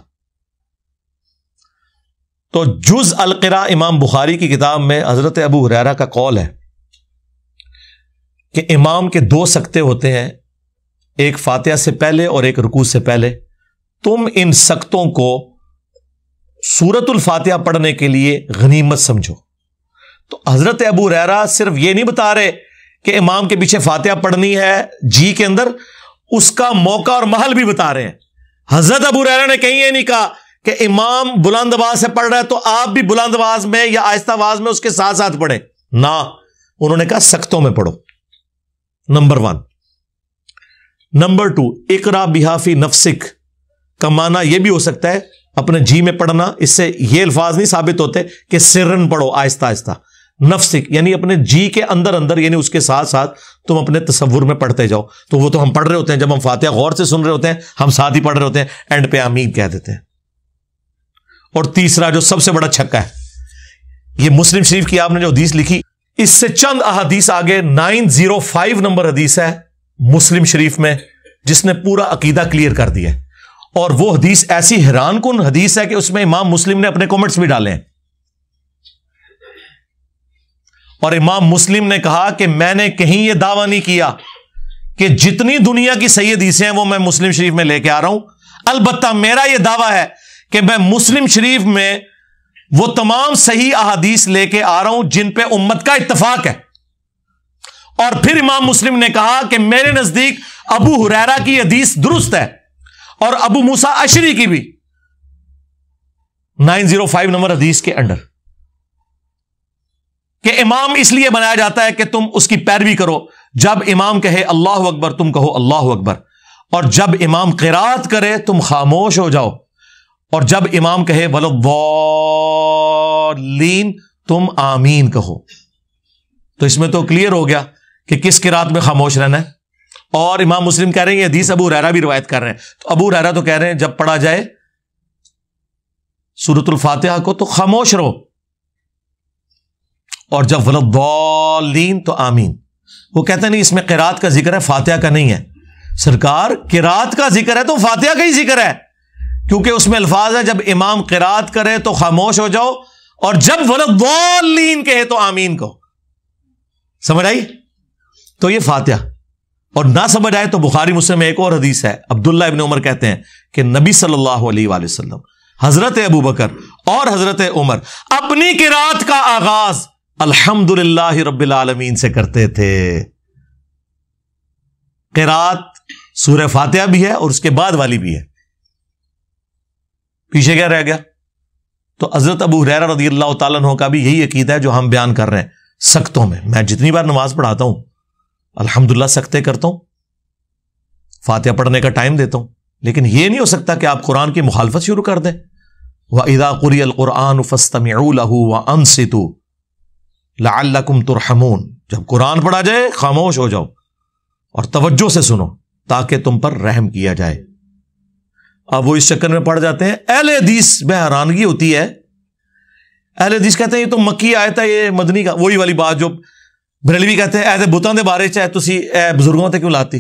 تو جز القراء امام بخاری کی کتاب میں حضرت ابو ہریرہ کا قول ہے کہ امام کے 2 سکتے ہوتے ہیں, ایک فاتحہ سے پہلے اور ایک رکوع سے پہلے. تم ان سکتوں کو سورۃ الفاتحہ پڑھنے کے لیے غنیمت سمجھو. تو حضرت ابو ہریرہ صرف یہ نہیں بتا رہے کہ امام کے پیچھے فاتحہ پڑھنی ہے جی کے اندر, اس کا موقع اور محل بھی بتا رہے ہیں. حضرت ابو ہریرہ نے کہیں یہ نہیں کہا کہ امام بلند آواز سے پڑھ رہا ہے تو آپ بھی بلند آواز میں یا آہستہ آواز میں اس کے ساتھ ساتھ پڑھیں. نہ, انہوں نے کہا سکتوں میں پڑھو. نمبر 1. نمبر 2, اقرا بہا فی نفسک کا معنی یہ بھی ہو سکتا ہے اپنے جی میں پڑھنا. اس سے یہ الفاظ نہیں ثابت ہوتے کہ سرن پڑھو, آہستہ آہستہ. نفسک یعنی اپنے جی کے اندر اندر, یعنی اس کے ساتھ ساتھ تم اپنے تصور میں پڑھتے جاؤ. تو وہ تو ہم پڑھ رہے ہوتے ہیں, جب ہم فاتحہ غور سے سن رہے ہوتے ہیں ہم ساتھ ہی پڑھ رہے ہوتے ہیں, اینڈ پہ آمین کہہ دیتے ہیں. اور تیسرا جو سب سے بڑا چھکا ہے, یہ مسلم شریف کی آپ نے جو حدیث لکھی, اس سے چند احادیث آگے 905 نمبر حدیث ہے مسلم شریف میں, جس نے پورا عقیدہ کلیئر کر دیا ہے. اور وہ حدیث ایسی حیران کن حدیث ہے کہ اس میں امام مسلم نے اپنے کومنٹس بھی ڈالے ہیں. اور امام مسلم نے کہا کہ میں نے کہیں یہ دعویٰ نہیں کیا کہ جتنی دنیا کی صحیح حدیثیں ہیں وہ میں مسلم شریف میں لے کے آ رہا ہوں. البتہ میرا یہ دعویٰ ہے کہ میں مسلم شریف میں وہ تمام صحیح احادیث لے کے آ رہا ہوں جن پہ امت کا اتفاق ہے. اور پھر امام مسلم نے کہا کہ میرے نزدیک ابو ہریرہ کی حدیث درست ہے اور ابو موسیٰ اشعری کی بھی 905 نمبر حدیث کے انڈر, کہ امام اس لیے بنایا جاتا ہے کہ تم اس کی پیروی کرو. جب امام کہے اللہ اکبر تم کہو اللہ اکبر, اور جب امام قرات کرے تم خاموش ہو جاؤ, اور جب امام کہے وَلَضَّالِّينَ تم آمین کہو. تو اس میں تو کلیئر ہو گیا کہ کس قرات میں خاموش رہنا ہے. اور امام مسلم کہہ رہے ہیں یہ حدیث ابو ہریرہ بھی روایت کر رہے ہیں. تو ابو ہریرہ تو کہہ رہے ہیں جب پڑھا جائے سورۃ الفاتحہ کو تو خاموش رہو, اور جب وَلَضَّالِّينَ تو آمین. وہ کہتے ہیں نہیں اس میں قرات کا ذکر ہے, فاتحہ کا نہیں ہے. سرکار قرات کا ذکر ہے تو فاتحہ کا ہی ذکر ہے, کیونکہ اس میں الفاظ ہے جب امام قرات کرے تو خاموش ہو جاؤ, اور جب وَلَضَّالِّينَ کہے تو آمین کہو. سمجھ آئی؟ تو یہ فاتحہ. اور نہ سمجھ آئے تو بخاری مسلم میں ایک اور حدیث ہے, عبداللہ ابن عمر کہتے ہیں کہ نبی صلی اللہ علیہ وآلہ وسلم, حضرت ابو بکر اور حضرت عمر اپنی قرات کا آغاز الحمدللہ رب العالمین سے کرتے تھے. قرات سورہ فاتحہ بھی ہے اور اس کے بعد والی بھی ہے. پیچھے کیا رہ گیا؟ تو حضرت ابو ہریرہ رضی اللہ تعالیٰ عنہ کا بھی یہی عقیدہ ہے جو ہم بیان کر رہے ہیں. سکتوں میں جتنی بار نماز پڑھاتا ہوں الحمدللہ سکتے کرتا ہوں, فاتحہ پڑھنے کا ٹائم دیتا ہوں, لیکن یہ نہیں ہو سکتا کہ آپ قرآن کی مخالفت شروع کر دیں. وَإِذَا قُرِئَ الْقُرْآنُ فَاسْتَمِعُوا لَهُ وَأَنصِتُوا لَعَلَّكُمْ تُرْحَمُونَ. جب قرآن پڑھا جائے خاموش ہو جاؤ اور توجہ سے سنو تاکہ تم پر رحم کیا جائے. اب وہ اس چکر میں پڑ جاتے ہیں. اہل حدیث میں حیرانگی ہوتی ہے, اہل حدیث کہتے ہیں یہ تو مکی آیت ہے, یہ مدنی کا. وہی والی بات جو بریلوی کہتے ہیں ایسے بتاں دے بارے چاہے تسی اے بزرگوں تے کیوں لاتی.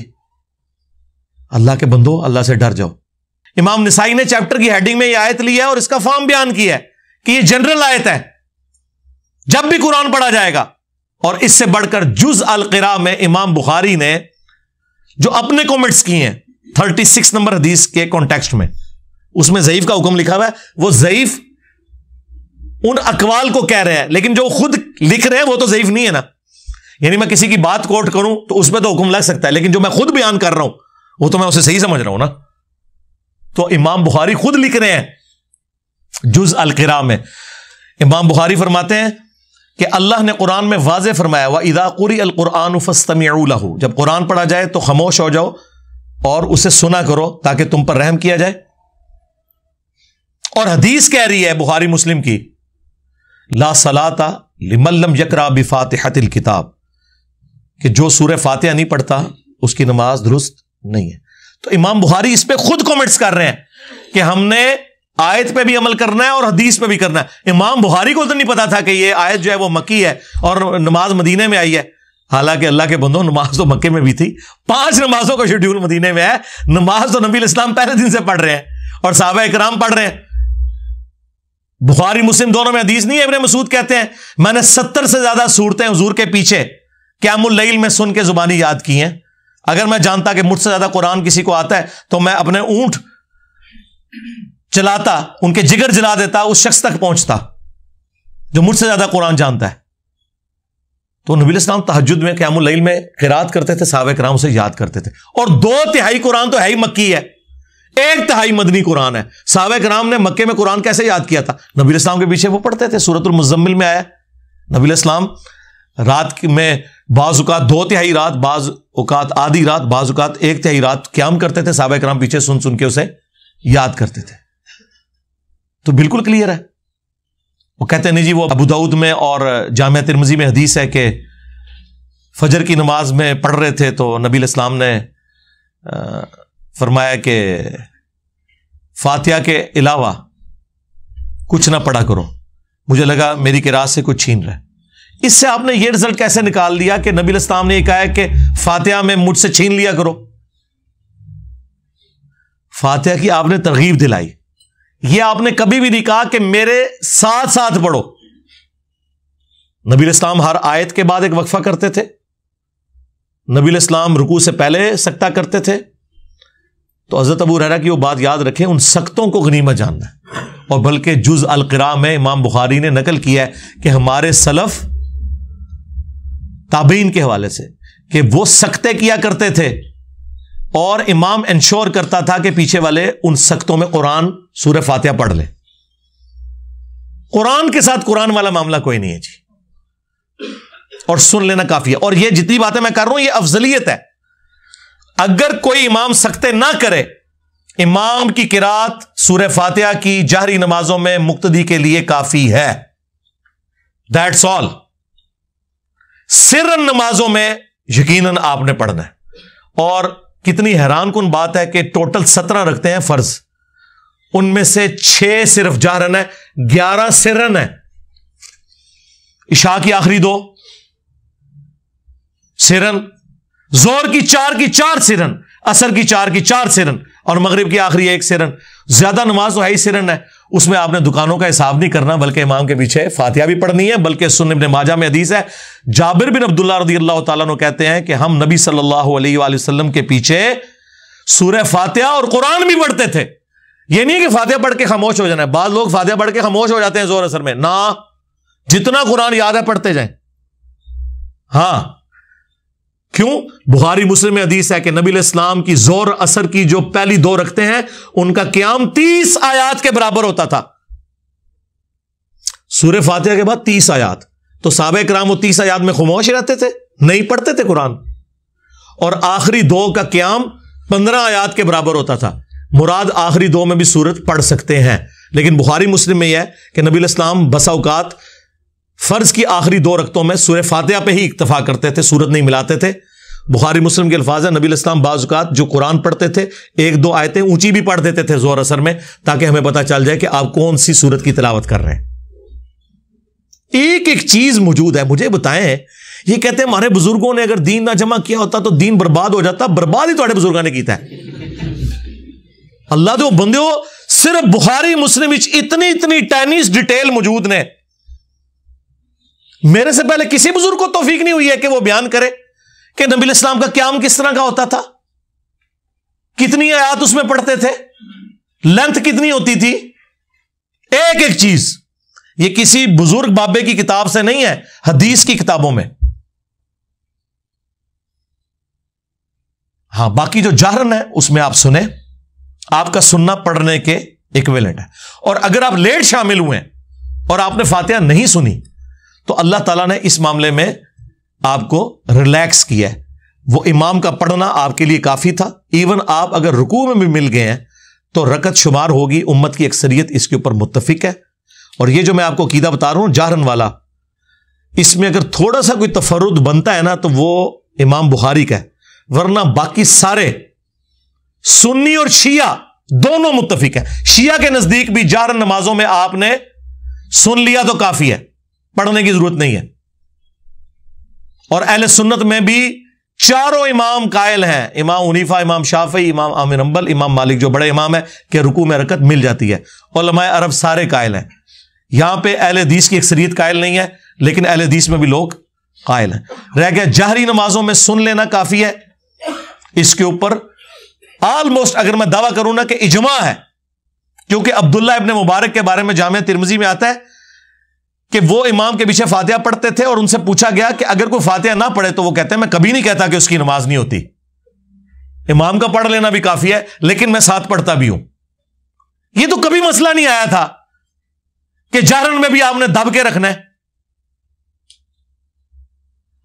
اللہ کے بندو اللہ سے ڈر جاؤ. امام نسائی نے چیپٹر کی ہیڈنگ میں یہ آیت لی ہے اور اس کا فارم بیان کیا ہے کہ یہ جنرل آیت ہے جب بھی قرآن پڑھا جائے گا. اور اس سے بڑھ کر جز القراء میں امام بخاری نے جو اپنے کومنٹس کی ہیں 36 نمبر حدیث کے کانٹیکسٹ میں, اس میں ضعیف کا حکم لکھا ہوا ہے. وہ ضعیف ان اقوال کو کہہ رہے ہیں, لیکن جو خود لکھ رہے ہیں وہ تو ضعیف نہیں ہے نا. یعنی میں کسی کی بات کوٹ کروں تو اس پہ تو حکم لگ سکتا ہے, لیکن جو میں خود بیان کر رہا ہوں وہ تو میں اسے صحیح سمجھ رہا ہوں نا. تو امام بخاری خود لکھ رہے ہیں جز القراء میں. امام بخاری فرماتے ہیں کہ اللہ نے قرآن میں واضح فرمایا وَإِذَا قُرِئَ الْقُرْآنُ فَاسْتَمِعُوا لَهُ, جب قرآن پڑھا جائے تو خاموش ہو جاؤ اور اسے سنا کرو تاکہ تم پر رحم کیا جائے. اور حدیث کہہ رہی ہے بخاری مسلم کی لا صلاۃ لمن لم یقرأ بفاتحۃ الکتاب, کہ جو سورہ فاتحہ نہیں پڑھتا اس کی نماز درست نہیں ہے. تو امام بخاری اس پہ خود کامنٹس کر رہے ہیں کہ ہم نے آیت پہ بھی عمل کرنا ہے اور حدیث پہ بھی کرنا ہے. امام بخاری کو تو نہیں پتا تھا کہ یہ آیت جو ہے وہ مکی ہے اور نماز مدینے میں آئی ہے. حالانکہ اللہ کے بندوں نماز تو مکے میں بھی تھی, 5 نمازوں کا شیڈیول مدینے میں ہے. نماز تو نبی علیہ السلام پہلے دن سے پڑھ رہے ہیں اور صحابہ اکرام پڑھ رہے ہیں. بخاری مسلم دونوں میں حدیث نہیں ہے. ابن مسعود کہتے ہیں میں نے 70 سے زیادہ صورتیں حضور کے پیچھے قیام اللیل میں سن کے زبانی یاد کی ہیں. اگر میں جانتا کہ مجھ سے زیادہ قرآن کسی کو آتا ہے تو میں اپنے اونٹ چلاتا, ان کے جگر جلا دیتا, اس شخص تک پہنچتا جو مجھ سے زیادہ قرآن جانتا ہے. تو نبی علیہ السلام تہجد میں قیام اللیل میں قرات کرتے تھے, صحابہ کرام سے یاد کرتے تھے. اور 2/3 قرآن تو ہے ہی مکی ہے, 1/3 مدنی قرآن ہے. صحابہ کرام نے مکے میں قرآن کیسے یاد کیا تھا؟ نبی علیہ السلام کے پیچھے وہ پڑھتے تھے. سورۃ المزمل میں آیا نبی علیہ السلام رات میں بعض اوقات 2/3 رات, بعض اوقات آدھی رات, بعض اوقات 1/3 رات قیام کرتے تھے. صحابہ کرام پیچھے سن سن کے اسے یاد کرتے تھے. تو بالکل کلیئر ہے. وہ کہتے ہیں نہیں جی وہ ابو داؤد میں اور جامع ترمذی میں حدیث ہے کہ فجر کی نماز میں پڑھ رہے تھے تو نبی علیہ السلام نے فرمایا کہ فاتحہ کے علاوہ کچھ نہ پڑھا کرو, مجھے لگا میری قرات سے کچھ چھین رہا ہے. اس سے آپ نے یہ رزلٹ کیسے نکال دیا کہ نبی علیہ السلام نے یہ کہا ہے کہ فاتحہ میں مجھ سے چھین لیا کرو؟ فاتحہ کی آپ نے ترغیب دلائی. یہ آپ نے کبھی بھی نہیں کہا کہ میرے ساتھ ساتھ پڑھو. نبی علیہ السلام ہر آیت کے بعد ایک وقفہ کرتے تھے. نبی علیہ السلام رکوع سے پہلے سکتہ کرتے تھے. تو حضرت ابو ہریرہ کی وہ بات یاد رکھیں, ان سکتوں کو غنیمت جاننا ہے. اور بلکہ جز القراء میں امام بخاری نے نقل کیا ہے کہ ہمارے سلف تابعین کے حوالے سے کہ وہ سکتے کیا کرتے تھے اور امام انشور کرتا تھا کہ پیچھے والے ان سختوں میں قرآن سورہ فاتحہ پڑھ لے. قرآن کے ساتھ قرآن والا معاملہ کوئی نہیں ہے جی, اور سن لینا کافی ہے. اور یہ جتنی باتیں میں کر رہا ہوں یہ افضلیت ہے. اگر کوئی امام سکتے نہ کرے, امام کی قرات سورہ فاتحہ کی جہری نمازوں میں مقتدی کے لیے کافی ہے. That's all. سرن نمازوں میں یقیناً آپ نے پڑھنا ہے. اور کتنی حیران کن بات ہے کہ ٹوٹل 17 رکھتے ہیں فرض, ان میں سے 6 صرف جہرن ہے, 11 سرن ہے. عشاء کی آخری 2 سرن, زور کی 4 سرن, عصر کی 4 سرن, اور مغرب کی آخری 1 سرن. زیادہ نماز تو ہے ہی سرن ہے. اس میں آپ نے دکانوں کا حساب نہیں کرنا, بلکہ امام کے پیچھے فاتحہ بھی پڑھنی ہے. بلکہ سنن ابن ماجہ میں حدیث ہے, جابر بن عبداللہ رضی اللہ تعالیٰ عنہ کہتے ہیں کہ ہم نبی صلی اللہ علیہ وآلہ وسلم کے پیچھے سورہ فاتحہ اور قرآن بھی پڑھتے تھے. یہ نہیں کہ فاتحہ پڑھ کے خاموش ہو جانا ہے. بعض لوگ فاتحہ پڑھ کے خاموش ہو جاتے ہیں زور اثر میں. نہ, جتنا قرآن یاد ہے پڑھتے جائیں. ہاں, کیوں؟ بخاری مسلم میں حدیث ہے کہ نبی علیہ السلام کی زور اثر کی جو پہلی 2 رکھتے ہیں ان کا قیام 30 آیات کے برابر ہوتا تھا. سورہ فاتحہ کے بعد 30 آیات. تو صحابہ کرام وہ 30 آیات میں خاموش رہتے تھے, نہیں پڑھتے تھے قرآن. اور آخری 2 کا قیام 15 آیات کے برابر ہوتا تھا. مراد آخری 2 میں بھی سورت پڑھ سکتے ہیں, لیکن بخاری مسلم میں یہ ہے کہ نبی علیہ السلام بسا اوقات فرض کی آخری 2 رکعتوں میں سورہ فاتحہ پہ ہی اکتفا کرتے تھے, سورت نہیں ملاتے تھے. بخاری مسلم کے الفاظ ہیں, نبی علیہ السلام بعض اوقات جو قرآن پڑھتے تھے 1-2 آیتیں اونچی بھی پڑھ دیتے تھے زور اثر میں, تاکہ ہمیں پتہ چل جائے کہ آپ کون سی سورت کی تلاوت کر رہے ہیں. ایک چیز موجود ہے, مجھے بتائیں, یہ کہتے ہیں ہمارے بزرگوں نے اگر دین نہ جمع کیا ہوتا تو دین برباد ہو جاتا. برباد ہی تھوڑے بزرگوں نے کیتا ہے. اللہ دو بندے, صرف بخاری مسلم اتنی ٹینس ڈیٹیل موجود نے. میرے سے پہلے کسی بزرگ کو توفیق نہیں ہوئی ہے کہ وہ بیان کرے کہ نبی علیہ السلام کا قیام کس طرح کا ہوتا تھا, کتنی آیات اس میں پڑھتے تھے, لینتھ کتنی ہوتی تھی. ایک چیز یہ کسی بزرگ بابے کی کتاب سے نہیں ہے, حدیث کی کتابوں میں. ہاں, باقی جو جہرن ہے اس میں آپ سنیں, آپ کا سننا پڑھنے کے ایکویلنٹ ہے. اور اگر آپ لیٹ شامل ہوئے اور آپ نے فاتحہ نہیں سنی تو اللہ تعالیٰ نے اس معاملے میں آپ کو ریلیکس کیا ہے. وہ امام کا پڑھنا آپ کے لیے کافی تھا. ایون آپ اگر رکوع میں بھی مل گئے ہیں تو رکعت شمار ہوگی. امت کی اکثریت اس کے اوپر متفق ہے. اور یہ جو میں آپ کو عقیدہ بتا رہا ہوں جہرن والا, اس میں اگر تھوڑا سا کوئی تفرد بنتا ہے نا تو وہ امام بخاری کا ہے، ورنہ باقی سارے سنی اور شیعہ دونوں متفق ہیں. شیعہ کے نزدیک بھی جہرن نمازوں میں آپ نے سن لیا تو کافی ہے، پڑھنے کی ضرورت نہیں ہے. اور اہل سنت میں بھی چاروں امام قائل ہیں، امام حنیفہ، امام شافعی، امام احمد حنبل، امام مالک جو بڑے امام ہے کہ رکوع میں رکعت مل جاتی ہے. علماء عرب سارے قائل ہیں. یہاں پہ اہل حدیث کی اکثریت قائل نہیں ہے، لیکن اہل حدیث میں بھی لوگ قائل ہیں. رہ گیا جہری نمازوں میں سن لینا کافی ہے. اس کے اوپر آلموسٹ اگر میں دعویٰ کروں نا کہ اجماع ہے، کیونکہ عبداللہ ابن مبارک کے بارے میں جامع ترمذی میں آتا ہے کہ وہ امام کے پیچھے فاتحہ پڑھتے تھے اور ان سے پوچھا گیا کہ اگر کوئی فاتحہ نہ پڑھے تو وہ کہتے ہیں میں کبھی نہیں کہتا کہ اس کی نماز نہیں ہوتی، امام کا پڑھ لینا بھی کافی ہے، لیکن میں ساتھ پڑھتا بھی ہوں. یہ تو کبھی مسئلہ نہیں آیا تھا کہ جہرن میں بھی آپ نے دب کے رکھنا ہے.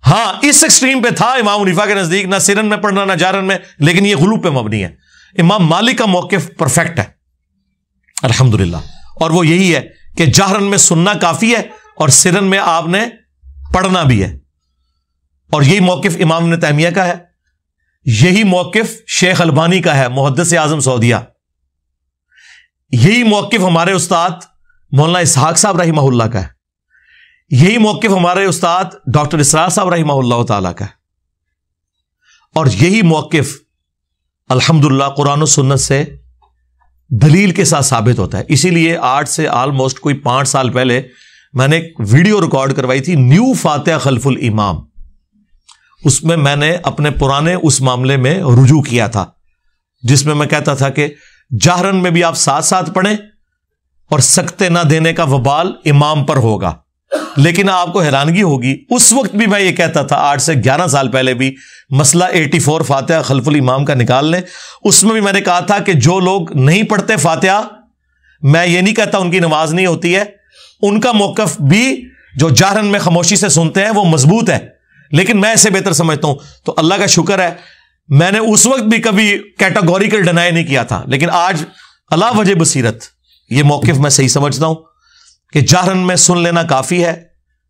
ہاں اس ایکسٹریم پہ تھا امام حنیفہ کے نزدیک، نہ سرن میں پڑھنا نہ جہرن میں، لیکن یہ غلو پہ مبنی ہے. امام مالک کا موقف پرفیکٹ ہے الحمدللہ، اور وہ یہی ہے کہ جہرن میں سننا کافی ہے اور سرن میں آپ نے پڑھنا بھی ہے. اور یہی موقف امام ابن تیمیہ کا ہے، یہی موقف شیخ البانی کا ہے محدث اعظم سعودیہ، یہی موقف ہمارے استاد مولانا اسحاق صاحب رحمہ اللہ کا ہے، یہی موقف ہمارے استاد ڈاکٹر اسرار صاحب رحمہ اللہ تعالیٰ کا ہے، اور یہی موقف الحمدللہ قرآن و سنت سے دلیل کے ساتھ ثابت ہوتا ہے. اسی لیے آج سے آلموسٹ کوئی 5 سال پہلے میں نے ایک ویڈیو ریکارڈ کروائی تھی، نیو فاتحہ خلف الامام. اس میں میں نے اپنے پرانے اس معاملے میں رجوع کیا تھا، جس میں میں کہتا تھا کہ جہرن میں بھی آپ ساتھ ساتھ پڑھیں اور سکتے نہ دینے کا وبال امام پر ہوگا. لیکن آپ کو حیرانگی ہوگی، اس وقت بھی میں یہ کہتا تھا، آج سے 11 سال پہلے بھی، مسئلہ 84 فاتحہ خلف الامام کا نکال لیں، اس میں بھی میں نے کہا تھا کہ جو لوگ نہیں پڑھتے فاتحہ، میں یہ نہیں کہتا ان کی نماز نہیں ہوتی ہے، ان کا موقف بھی جو جہرن میں خاموشی سے سنتے ہیں وہ مضبوط ہے، لیکن میں اسے بہتر سمجھتا ہوں. تو اللہ کا شکر ہے میں نے اس وقت بھی کبھی کیٹاگوریکل ڈینائی نہیں کیا تھا، لیکن آج اللہ وجہ بصیرت یہ موقف میں صحیح سمجھتا ہوں کہ جہرن میں سن لینا کافی ہے.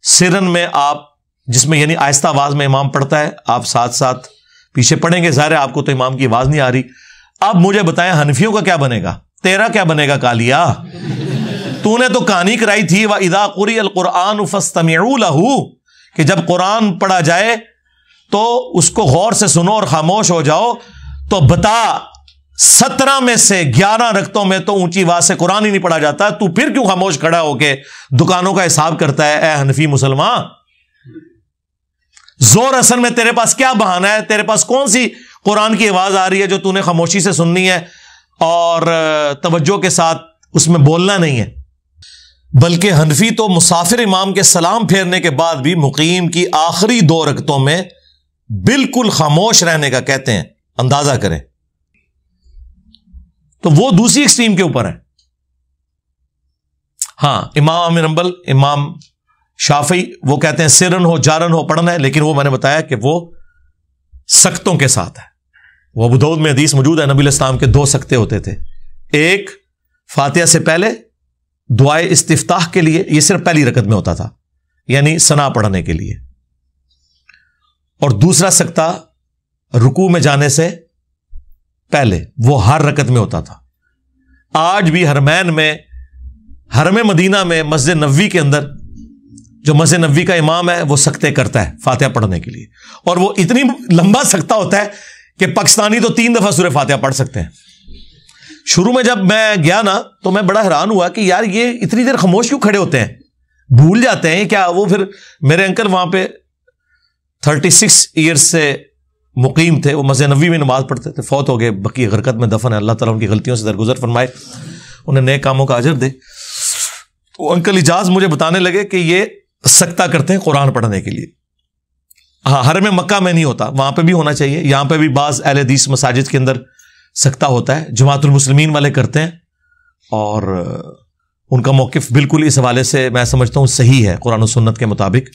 سرن میں آپ جس میں یعنی آہستہ آواز میں امام پڑھتا ہے، آپ ساتھ ساتھ پیچھے پڑھیں گے. ظاہر ہے آپ کو تو امام کی آواز نہیں آ رہی. اب مجھے بتائیں حنفیوں کا کیا بنے گا، تیرا کیا بنے گا کالیا؟ تو نے تو کہانی کرائی تھی وَإِذَا قُرِئَ الْقُرْآنُ فَاسْتَمِعُوا لَهُ، کہ جب قرآن پڑھا جائے تو اس کو غور سے سنو اور خاموش ہو جاؤ. تو بتا 17 میں سے 11 رکعتوں میں تو اونچی آواز سے قرآن ہی نہیں پڑھا جاتا، تو پھر کیوں خاموش کھڑا ہو کے دکانوں کا حساب کرتا ہے؟ اے حنفی مسلمان، زور اثر میں تیرے پاس کیا بہانہ ہے؟ تیرے پاس کون سی قرآن کی آواز آ رہی ہے جو تو نے خاموشی سے سننی ہے اور توجہ کے ساتھ اس میں بولنا نہیں ہے؟ بلکہ حنفی تو مسافر امام کے سلام پھیرنے کے بعد بھی مقیم کی آخری 2 رکعتوں میں بالکل خاموش رہنے کا کہتے ہیں. اندازہ کریں. تو وہ دوسری ایکسٹریم کے اوپر ہے. ہاں امام احمد حنبل، امام شافعی وہ کہتے ہیں سرن ہو جارن ہو پڑھنا ہے، لیکن وہ میں نے بتایا کہ وہ سکتوں کے ساتھ ہے. وہ ابو داؤد میں حدیث موجود ہے، نبی علیہ السلام کے 2 سکتے ہوتے تھے. ایک فاتحہ سے پہلے دعائے استفتاح کے لیے، یہ صرف پہلی رکعت میں ہوتا تھا، یعنی ثنا پڑھنے کے لیے، اور دوسرا سکتہ رکوع میں جانے سے پہلے، وہ ہر رکعت میں ہوتا تھا. آج بھی حرمین میں، حرم مدینہ میں مسجد نبوی کے اندر جو مسجد نبوی کا امام ہے وہ سکتے کرتا ہے فاتحہ پڑھنے کے لیے، اور وہ اتنی لمبا سکتہ ہوتا ہے کہ پاکستانی تو 3 دفعہ سورہ فاتحہ پڑھ سکتے ہیں. شروع میں جب میں گیا نا تو میں بڑا حیران ہوا کہ یار یہ اتنی دیر خاموش کیوں کھڑے ہوتے ہیں، بھول جاتے ہیں کیا؟ وہ پھر میرے انکل وہاں پہ 36 ایئرس سے مقیم تھے، وہ مسجد نبوی میں نماز پڑھتے تھے، فوت ہو گئے، بقیہ غرقت میں دفن ہے. اللہ تعالیٰ ان کی غلطیوں سے درگزر فرمائے، انہیں نیک کاموں کا اجر دے. تو انکل اجاز مجھے بتانے لگے کہ یہ سکتہ کرتے ہیں قرآن پڑھنے کے لیے. ہاں حرم مکہ میں نہیں ہوتا، وہاں پہ بھی ہونا چاہیے. یہاں پہ بھی بعض اہل حدیث مساجد کے اندر سکتہ ہوتا ہے، جماعت المسلمین والے کرتے ہیں، اور ان کا موقف بالکل اس حوالے سے میں سمجھتا ہوں صحیح ہے. قرآن و سنت کے مطابق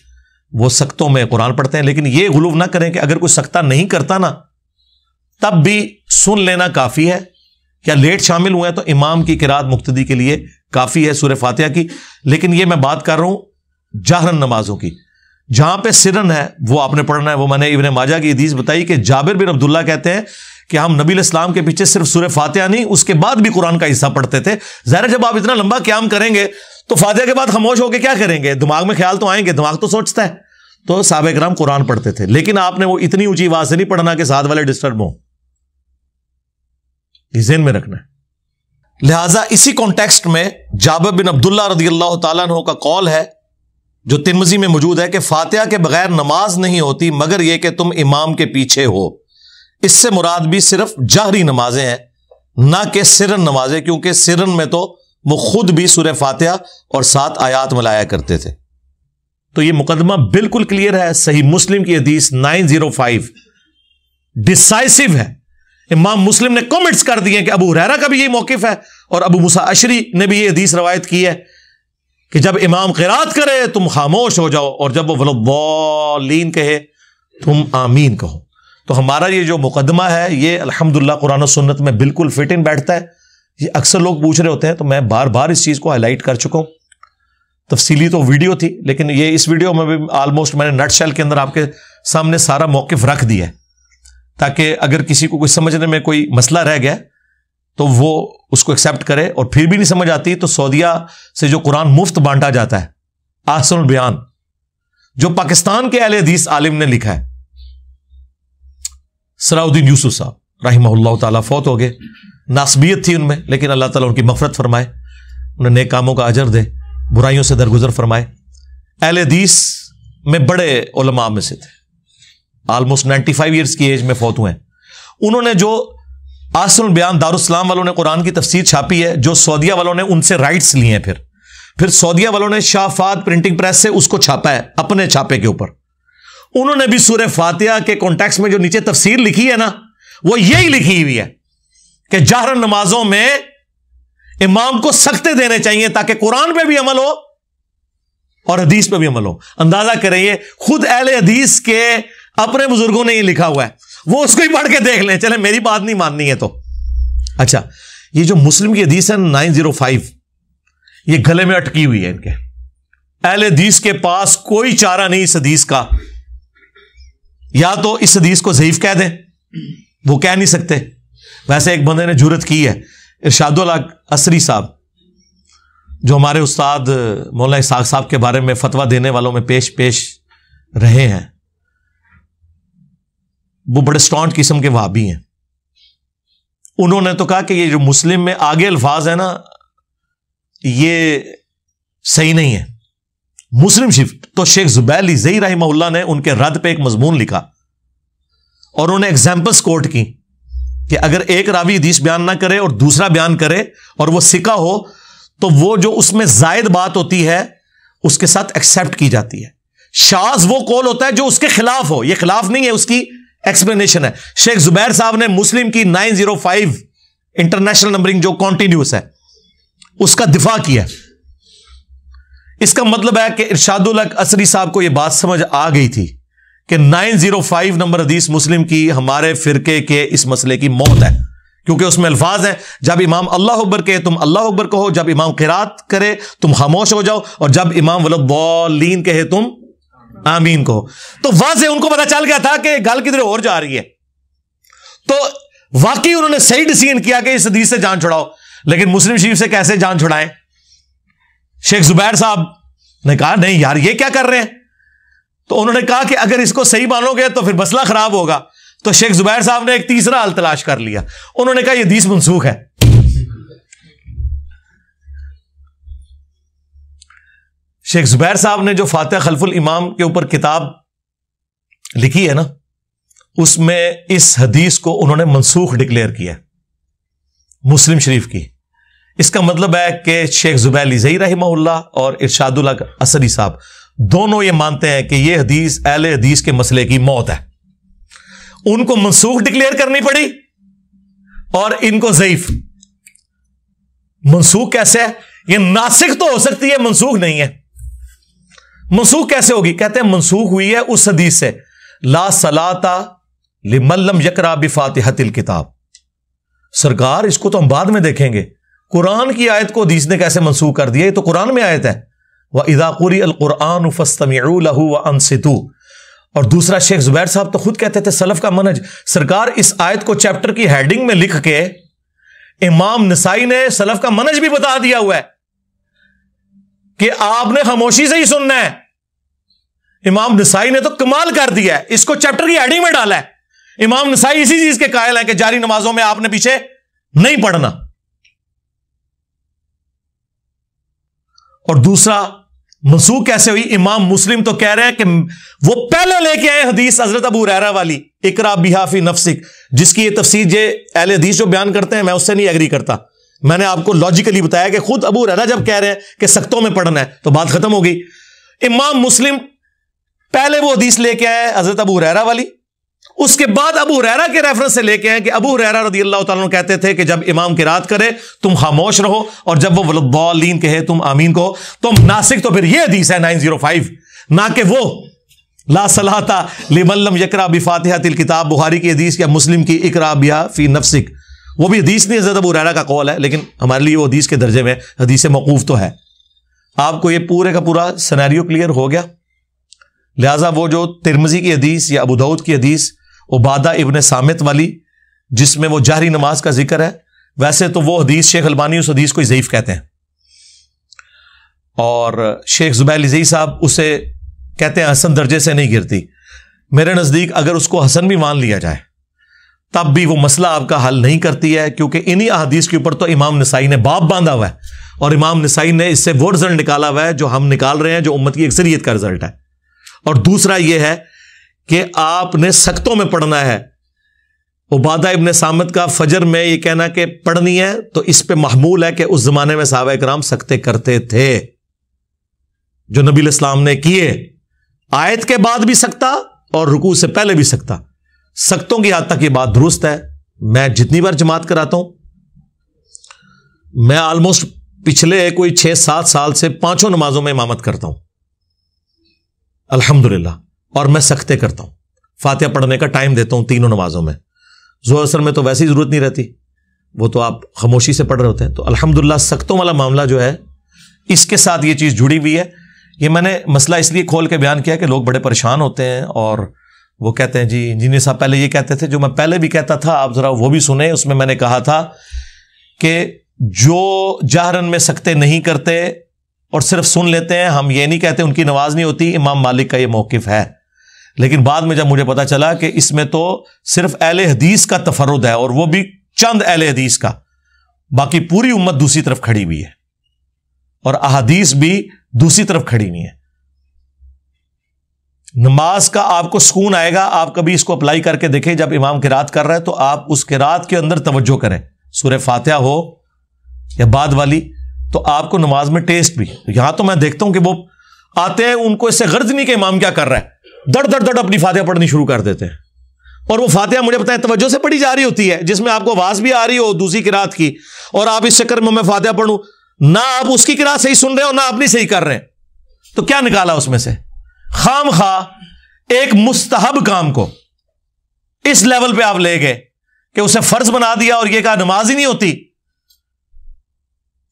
وہ سکتوں میں قرآن پڑھتے ہیں. لیکن یہ غلو نہ کریں کہ اگر کوئی سکتہ نہیں کرتا نا تب بھی سن لینا کافی ہے، یا لیٹ شامل ہوئے ہیں تو امام کی قرات مقتدی کے لیے کافی ہے سورہ فاتحہ کی. لیکن یہ میں بات کر رہا ہوں جہرن نمازوں کی. جہاں پہ سرن ہے وہ آپ نے پڑھنا ہے. وہ میں نے ابن ماجہ کی حدیث بتائی کہ جابر بن عبداللہ کہتے ہیں کہ ہم نبی علیہ السلام کے پیچھے صرف سورہ فاتحہ نہیں اس کے بعد بھی قرآن کا حصہ پڑھتے تھے. ظاہر جب آپ اتنا لمبا قیام کریں گے تو فاتحہ کے بعد خاموش ہو کے کیا کریں گے؟ دماغ میں خیال تو آئیں گے, دماغ تو سوچتا ہے. تو صحابہ کرام قرآن پڑھتے تھے, لیکن آپ نے وہ اتنی اونچی آواز سے نہیں پڑھنا کہ ساتھ والے ڈسٹرب ہوں. یہ ذہن میں رکھنا ہے. لہذا اسی کانٹیکسٹ میں جابر بن عبداللہ رضی اللہ تعالیٰ عنہ کا قول ہے جو ترمذی میں موجود ہے کہ فاتحہ کے بغیر نماز نہیں ہوتی مگر یہ کہ تم امام کے پیچھے ہو. اس سے مراد بھی صرف جہری نمازیں ہیں نہ کہ سرن نمازیں, کیونکہ سرن میں تو وہ خود بھی سورہ فاتحہ اور 7 آیات ملایا کرتے تھے. تو یہ مقدمہ بالکل کلیئر ہے. صحیح مسلم کی حدیث 905 ڈسائسو ہے. امام مسلم نے کمنٹس کر دیے کہ ابو ہریرہ کا بھی یہی موقف ہے اور ابو موسیٰ اشعری نے بھی یہ حدیث روایت کی ہے کہ جب امام قرات کرے تم خاموش ہو جاؤ اور جب وہ وَلَضَّالِّينَ کہے تم آمین کہو. تو ہمارا یہ جو مقدمہ ہے یہ الحمدللہ قرآن و سنت میں بالکل فٹ ان بیٹھتا ہے. یہ اکثر لوگ پوچھ رہے ہوتے ہیں تو میں بار بار اس چیز کو ہائی لائٹ کر چکا ہوں. تفصیلی تو ویڈیو تھی لیکن یہ اس ویڈیو میں بھی آلموسٹ میں نے نٹ شیل کے اندر آپ کے سامنے سارا موقف رکھ دیا ہے تاکہ اگر کسی کو کچھ سمجھنے میں کوئی مسئلہ رہ گیا تو وہ اس کو ایکسیپٹ کرے, اور پھر بھی نہیں سمجھ آتی تو سعودیہ سے جو قرآن مفت بانٹا جاتا ہے احسن البیان جو پاکستان کے اہل حدیث عالم نے لکھا ہے, صلاح الدین یوسف صاحب رحمہ اللہ تعالیٰ فوت ہو گئے. ناسبیت تھی ان میں لیکن اللہ تعالیٰ ان کی مغفرت فرمائے, انہیں نیک کاموں کا اجر دے, برائیوں سے درگزر فرمائے. اہل حدیث میں بڑے علماء میں سے تھے, آلموسٹ 95 ایئرس کی ایج میں فوت ہوئے ہیں. انہوں نے جو احسن البیان دارالاسلام والوں نے قرآن کی تفسیر چھاپی ہے جو سعودیہ والوں نے ان سے رائٹس لیے ہیں, پھر سعودیہ والوں نے شاہ فہد پرنٹنگ پریس سے اس کو چھاپا ہے اپنے چھاپے کے اوپر. انہوں نے بھی سورہ فاتحہ کے کانٹیکسٹ میں جو نیچے تفسیر لکھی ہے نا وہ یہی لکھی ہوئی ہے کہ جہر نمازوں میں امام کو سختے دینے چاہیے تاکہ قرآن پہ بھی عمل ہو اور حدیث پہ بھی عمل ہو. اندازہ کریں یہ خود اہل حدیث کے اپنے بزرگوں نے یہ لکھا ہوا ہے, وہ اس کو ہی پڑھ کے دیکھ لیں, چلیں میری بات نہیں ماننی ہے تو. اچھا یہ جو مسلم کی حدیث ہے 905 یہ گلے میں اٹکی ہوئی ہے ان کے. اہل حدیث کے پاس کوئی چارہ نہیں اس حدیث کا, یا تو اس حدیث کو ضعیف کہہ دیں, وہ کہہ نہیں سکتے. ویسے ایک بندے نے جرت کی ہے, ارشاد الحق عصری صاحب جو ہمارے استاد مولانا اسحاق صاحب کے بارے میں فتویٰ دینے والوں میں پیش رہے ہیں, وہ بڑے اسٹانٹ قسم کے وہابی ہیں. انہوں نے تو کہا کہ یہ جو مسلم میں آگے الفاظ ہے نا یہ صحیح نہیں ہے. مسلم شریف تو شیخ زبیر لیزئی رحمہ اللہ نے ان کے رد پہ ایک مضمون لکھا اور انہوں نے ایگزامپلس کوٹ کی کہ اگر ایک راوی حدیث بیان نہ کرے اور دوسرا بیان کرے اور وہ ثقہ ہو تو وہ جو اس میں زائد بات ہوتی ہے اس کے ساتھ ایکسیپٹ کی جاتی ہے. شاذ وہ قول ہوتا ہے جو اس کے خلاف ہو, یہ خلاف نہیں ہے, اس کی ایکسپلینیشن ہے. شیخ زبیر صاحب نے مسلم کی 905 انٹرنیشنل نمبرنگ جو کانٹینیوس ہے اس کا دفاع کیا. اس کا مطلب ہے کہ ارشاد الحق عصری صاحب کو یہ بات سمجھ آ گئی تھی کہ 905 نمبر حدیث مسلم کی ہمارے فرقے کے اس مسئلے کی موت ہے, کیونکہ اس میں الفاظ ہیں جب امام اللہ اکبر کہے تم اللہ اکبر کہو, جب امام قرات کرے تم خاموش ہو جاؤ, اور جب امام وَلَضَّالِّينَ کہے تم آمین کہو. تو واضح ان کو پتا چل گیا تھا کہ گل کدھر اور جا رہی ہے. تو واقعی انہوں نے صحیح ڈیسیژن کیا کہ اس حدیث سے جان چھڑاؤ, لیکن مسلم شریف سے کیسے جان چھڑائیں؟ شیخ زبیر صاحب نے کہا نہیں یار یہ کیا کر رہے ہیں, تو انہوں نے کہا کہ اگر اس کو صحیح مانو گے تو پھر مسئلہ خراب ہوگا. تو شیخ زبیر صاحب نے ایک تیسرا حل تلاش کر لیا, انہوں نے کہا یہ حدیث منسوخ ہے. شیخ زبیر صاحب نے جو فاتحہ خلف الامام کے اوپر کتاب لکھی ہے نا اس میں اس حدیث کو انہوں نے منسوخ ڈکلیئر کیا مسلم شریف کی. اس کا مطلب ہے کہ شیخ زبیر لیزئی رحمہ اللہ اور ارشاد الحق عصری صاحب دونوں یہ مانتے ہیں کہ یہ حدیث اہل حدیث کے مسئلے کی موت ہے. ان کو منسوخ ڈکلیئر کرنی پڑی اور ان کو ضعیف. منسوخ کیسے ہے؟ یہ ناسخ تو ہو سکتی ہے, منسوخ نہیں ہے. منسوخ کیسے ہوگی؟ کہتے ہیں منسوخ ہوئی ہے اس حدیث سے لا صلاۃ لمن لم یقرأ بفاتحۃ الکتاب. سرکار اس کو تو ہم بعد میں دیکھیں گے, قرآن کی آیت کو حدیث نے کیسے منسوخ کر دیا؟ یہ تو قرآن میں آیت ہے. وَإِذَا قُرِئَ الْقُرْآنُ فَاسْتَمِعُوا لَهُ وَأَنصِتُوا۔ اور دوسرا شیخ زبیر صاحب تو خود کہتے تھے سلف کا منہج، سرکار اس آیت کو چیپٹر کی ہیڈنگ میں لکھ کے امام نسائی نے سلف کا منہج بھی بتا دیا ہوا ہے کہ آپ نے خاموشی سے ہی سننا ہے۔ امام نسائی نے تو کمال کر دیا ہے، اس کو چیپٹر کی ہیڈنگ میں ڈالا ہے۔ امام نسائی اسی چیز کے قائل ہیں کہ جاری نمازوں میں آپ نے پیچھے نہیں پڑھنا۔ اور دوسرا منسوخ کیسے ہوئی؟ امام مسلم تو کہہ رہے ہیں کہ وہ پہلے لے کے آئے حدیث حضرت ابو ہریرہ والی، اقرا بہا فی نفسک، جس کی یہ تفسیر اہل حدیث جو بیان کرتے ہیں میں اس سے نہیں ایگری کرتا۔ میں نے آپ کو لاجیکلی بتایا کہ خود ابو ہریرہ جب کہہ رہے ہیں کہ سختوں میں پڑھنا ہے تو بات ختم ہو گئی۔ امام مسلم پہلے وہ حدیث لے کے آئے حضرت ابو ہریرہ والی، اس کے بعد ابو ہریرہ کے ریفرنس سے لے کے آئے کہ ابو ہریرہ رضی اللہ تعالیٰ عنہ کہتے تھے کہ جب امام قرات کرے تم خاموش رہو، اور جب وہ ولضالین کہے تم آمین کہو۔ تو ناسک تو پھر یہ حدیث ہے 905، نہ کہ وہ لا صلاۃ لمن لم یقرأ بفاتحۃ الکتاب، بخاری کی حدیث یا مسلم کی اقرا بہا فی نفسک۔ وہ بھی حدیث نہیں، حضرت ابو ہریرہ کا قول ہے، لیکن ہمارے لیے وہ حدیث کے درجے میں حدیث موقوف تو ہے۔ آپ کو یہ پورے کا پورا سینیریو کلیئر ہو گیا؟ لہٰذا وہ جو ترمذی کی حدیث یا ابو داؤد کی حدیث عبادہ ابن صامت والی جس میں وہ جہری نماز کا ذکر ہے، ویسے تو وہ حدیث شیخ البانی اس حدیث کو ضعیف کہتے ہیں، اور شیخ زبیر لزئی صاحب اسے کہتے ہیں حسن درجے سے نہیں گرتی۔ میرے نزدیک اگر اس کو حسن بھی مان لیا جائے تب بھی وہ مسئلہ آپ کا حل نہیں کرتی ہے، کیونکہ انہی احادیث کے اوپر تو امام نسائی نے باب باندھا ہوا ہے، اور امام نسائی نے اس سے وہ رزلٹ نکالا ہوا ہے جو ہم نکال رہے ہیں، جو امت کی اکثریت کا رزلٹ ہے۔ اور دوسرا یہ ہے کہ آپ نے سختوں میں پڑھنا ہے۔ عبادہ ابن صامت کا فجر میں یہ کہنا کہ پڑھنی ہے تو اس پہ محمول ہے کہ اس زمانے میں صحابہ کرام سکتے کرتے تھے، جو نبی علیہ السلام نے کیے، آیت کے بعد بھی سکتا اور رکوع سے پہلے بھی سکتا۔ سختوں کی حد تک یہ بات درست ہے۔ میں جتنی بار جماعت کراتا ہوں، میں آلموسٹ پچھلے کوئی 6-7 سال سے 5 نمازوں میں امامت کرتا ہوں الحمدللہ، اور میں سختے کرتا ہوں، فاتحہ پڑھنے کا ٹائم دیتا ہوں 3 نمازوں میں۔ ظہر اثر میں تو ویسے ہی ضرورت نہیں رہتی، وہ تو آپ خاموشی سے پڑھ رہے ہوتے ہیں۔ تو الحمدللہ سختوں والا معاملہ جو ہے اس کے ساتھ یہ چیز جڑی ہوئی ہے۔ یہ میں نے مسئلہ اس لیے کھول کے بیان کیا کہ لوگ بڑے پریشان ہوتے ہیں، اور وہ کہتے ہیں جی انجینئر صاحب پہلے یہ کہتے تھے، جو میں پہلے بھی کہتا تھا آپ ذرا وہ بھی سنیں۔ اس میں میں نے کہا تھا کہ جو جہرن میں سکتے نہیں کرتے اور صرف سن لیتے ہیں، ہم یہ نہیں کہتے ان کی نماز نہیں ہوتی، امام مالک کا یہ موقف ہے۔ لیکن بعد میں جب مجھے پتا چلا کہ اس میں تو صرف اہل حدیث کا تفرد ہے، اور وہ بھی چند اہل حدیث کا، باقی پوری امت دوسری طرف کھڑی ہوئی ہے، اور احادیث بھی دوسری طرف کھڑی ہوئی ہے۔ نماز کا آپ کو سکون آئے گا، آپ کبھی اس کو اپلائی کر کے دیکھیں، جب امام قرات کر رہا ہے تو آپ اس قرات کے اندر توجہ کریں، سورہ فاتحہ ہو یا بعد والی، تو آپ کو نماز میں ٹیسٹ بھی۔ یہاں تو میں دیکھتا ہوں کہ وہ آتے ہیں، ان کو اس سے غرض نہیں کہ امام کیا کر رہا ہے، دڑ دڑ دڑ اپنی فاتحہ پڑھنی شروع کر دیتے ہیں، اور وہ فاتحہ مجھے پتا ہے توجہ سے پڑھی جا رہی ہوتی ہے، جس میں آپ کو آواز بھی آ رہی ہو دوسری قرات کی، اور آپ اس چکر میں فاتحہ پڑھوں، نہ آپ اس کی قرات صحیح سن رہے ہو نہ اپنی صحیح کر رہے ہیں، تو کیا نکالا اس میں سے؟ خام خواہ ایک مستحب کام کو اس لیول پہ آپ لے گئے کہ اسے فرض بنا دیا، اور یہ کہا نماز ہی نہیں ہوتی،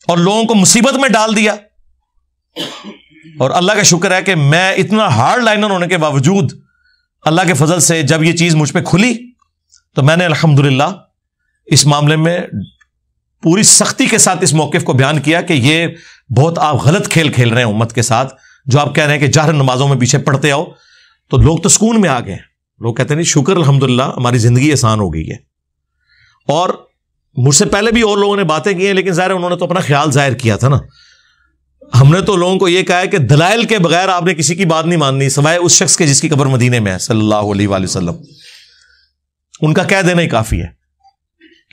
اور لوگوں کو مصیبت میں ڈال دیا۔ اور اللہ کا شکر ہے کہ میں اتنا ہارڈ لائنر ہونے کے باوجود اللہ کے فضل سے جب یہ چیز مجھ پہ کھلی تو میں نے الحمدللہ اس معاملے میں پوری سختی کے ساتھ اس موقف کو بیان کیا کہ یہ بہت آپ غلط کھیل کھیل رہے ہیں امت کے ساتھ، جو آپ کہہ رہے ہیں کہ جہر نمازوں میں پیچھے پڑھتے آؤ۔ تو لوگ تو سکون میں آ گئے، لوگ کہتے ہیں نہیں شکر الحمدللہ ہماری زندگی آسان ہو گئی ہے۔ اور مجھ سے پہلے بھی اور لوگوں نے باتیں کی ہیں، لیکن ظاہر انہوں نے تو اپنا خیال ظاہر کیا تھا نا۔ ہم نے تو لوگوں کو یہ کہا ہے کہ دلائل کے بغیر آپ نے کسی کی بات نہیں ماننی، سوائے اس شخص کے جس کی قبر مدینے میں ہے صلی اللہ علیہ وآلہ وسلم، ان کا کہہ دینا ہی کافی ہے،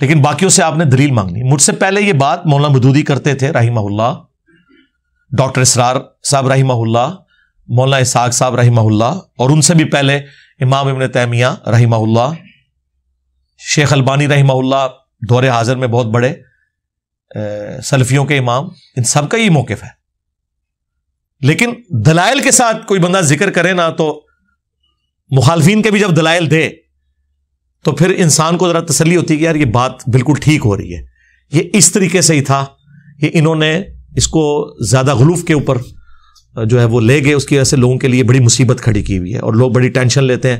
لیکن باقیوں سے آپ نے دلیل مانگنی۔ مجھ سے پہلے یہ بات مولانا مودودی کرتے تھے رحمہ اللہ، ڈاکٹر اسرار صاحب رحمہ اللہ، مولانا اسحاق صاحب رحمہ اللہ، اور ان سے بھی پہلے امام ابن تیمیہ رحمہ اللہ، شیخ البانی رحمہ اللہ دور حاضر میں بہت بڑے سلفیوں کے امام، ان سب کا یہ موقف ہے۔ لیکن دلائل کے ساتھ کوئی بندہ ذکر کرے نا، تو مخالفین کے بھی جب دلائل دے تو پھر انسان کو ذرا تسلی ہوتی ہے کہ یار یہ بات بالکل ٹھیک ہو رہی ہے، یہ اس طریقے سے ہی تھا، یہ انہوں نے اس کو زیادہ غلوف کے اوپر جو ہے وہ لے گئے، اس کی وجہ سے لوگوں کے لیے بڑی مصیبت کھڑی کی ہوئی ہے، اور لوگ بڑی ٹینشن لیتے ہیں،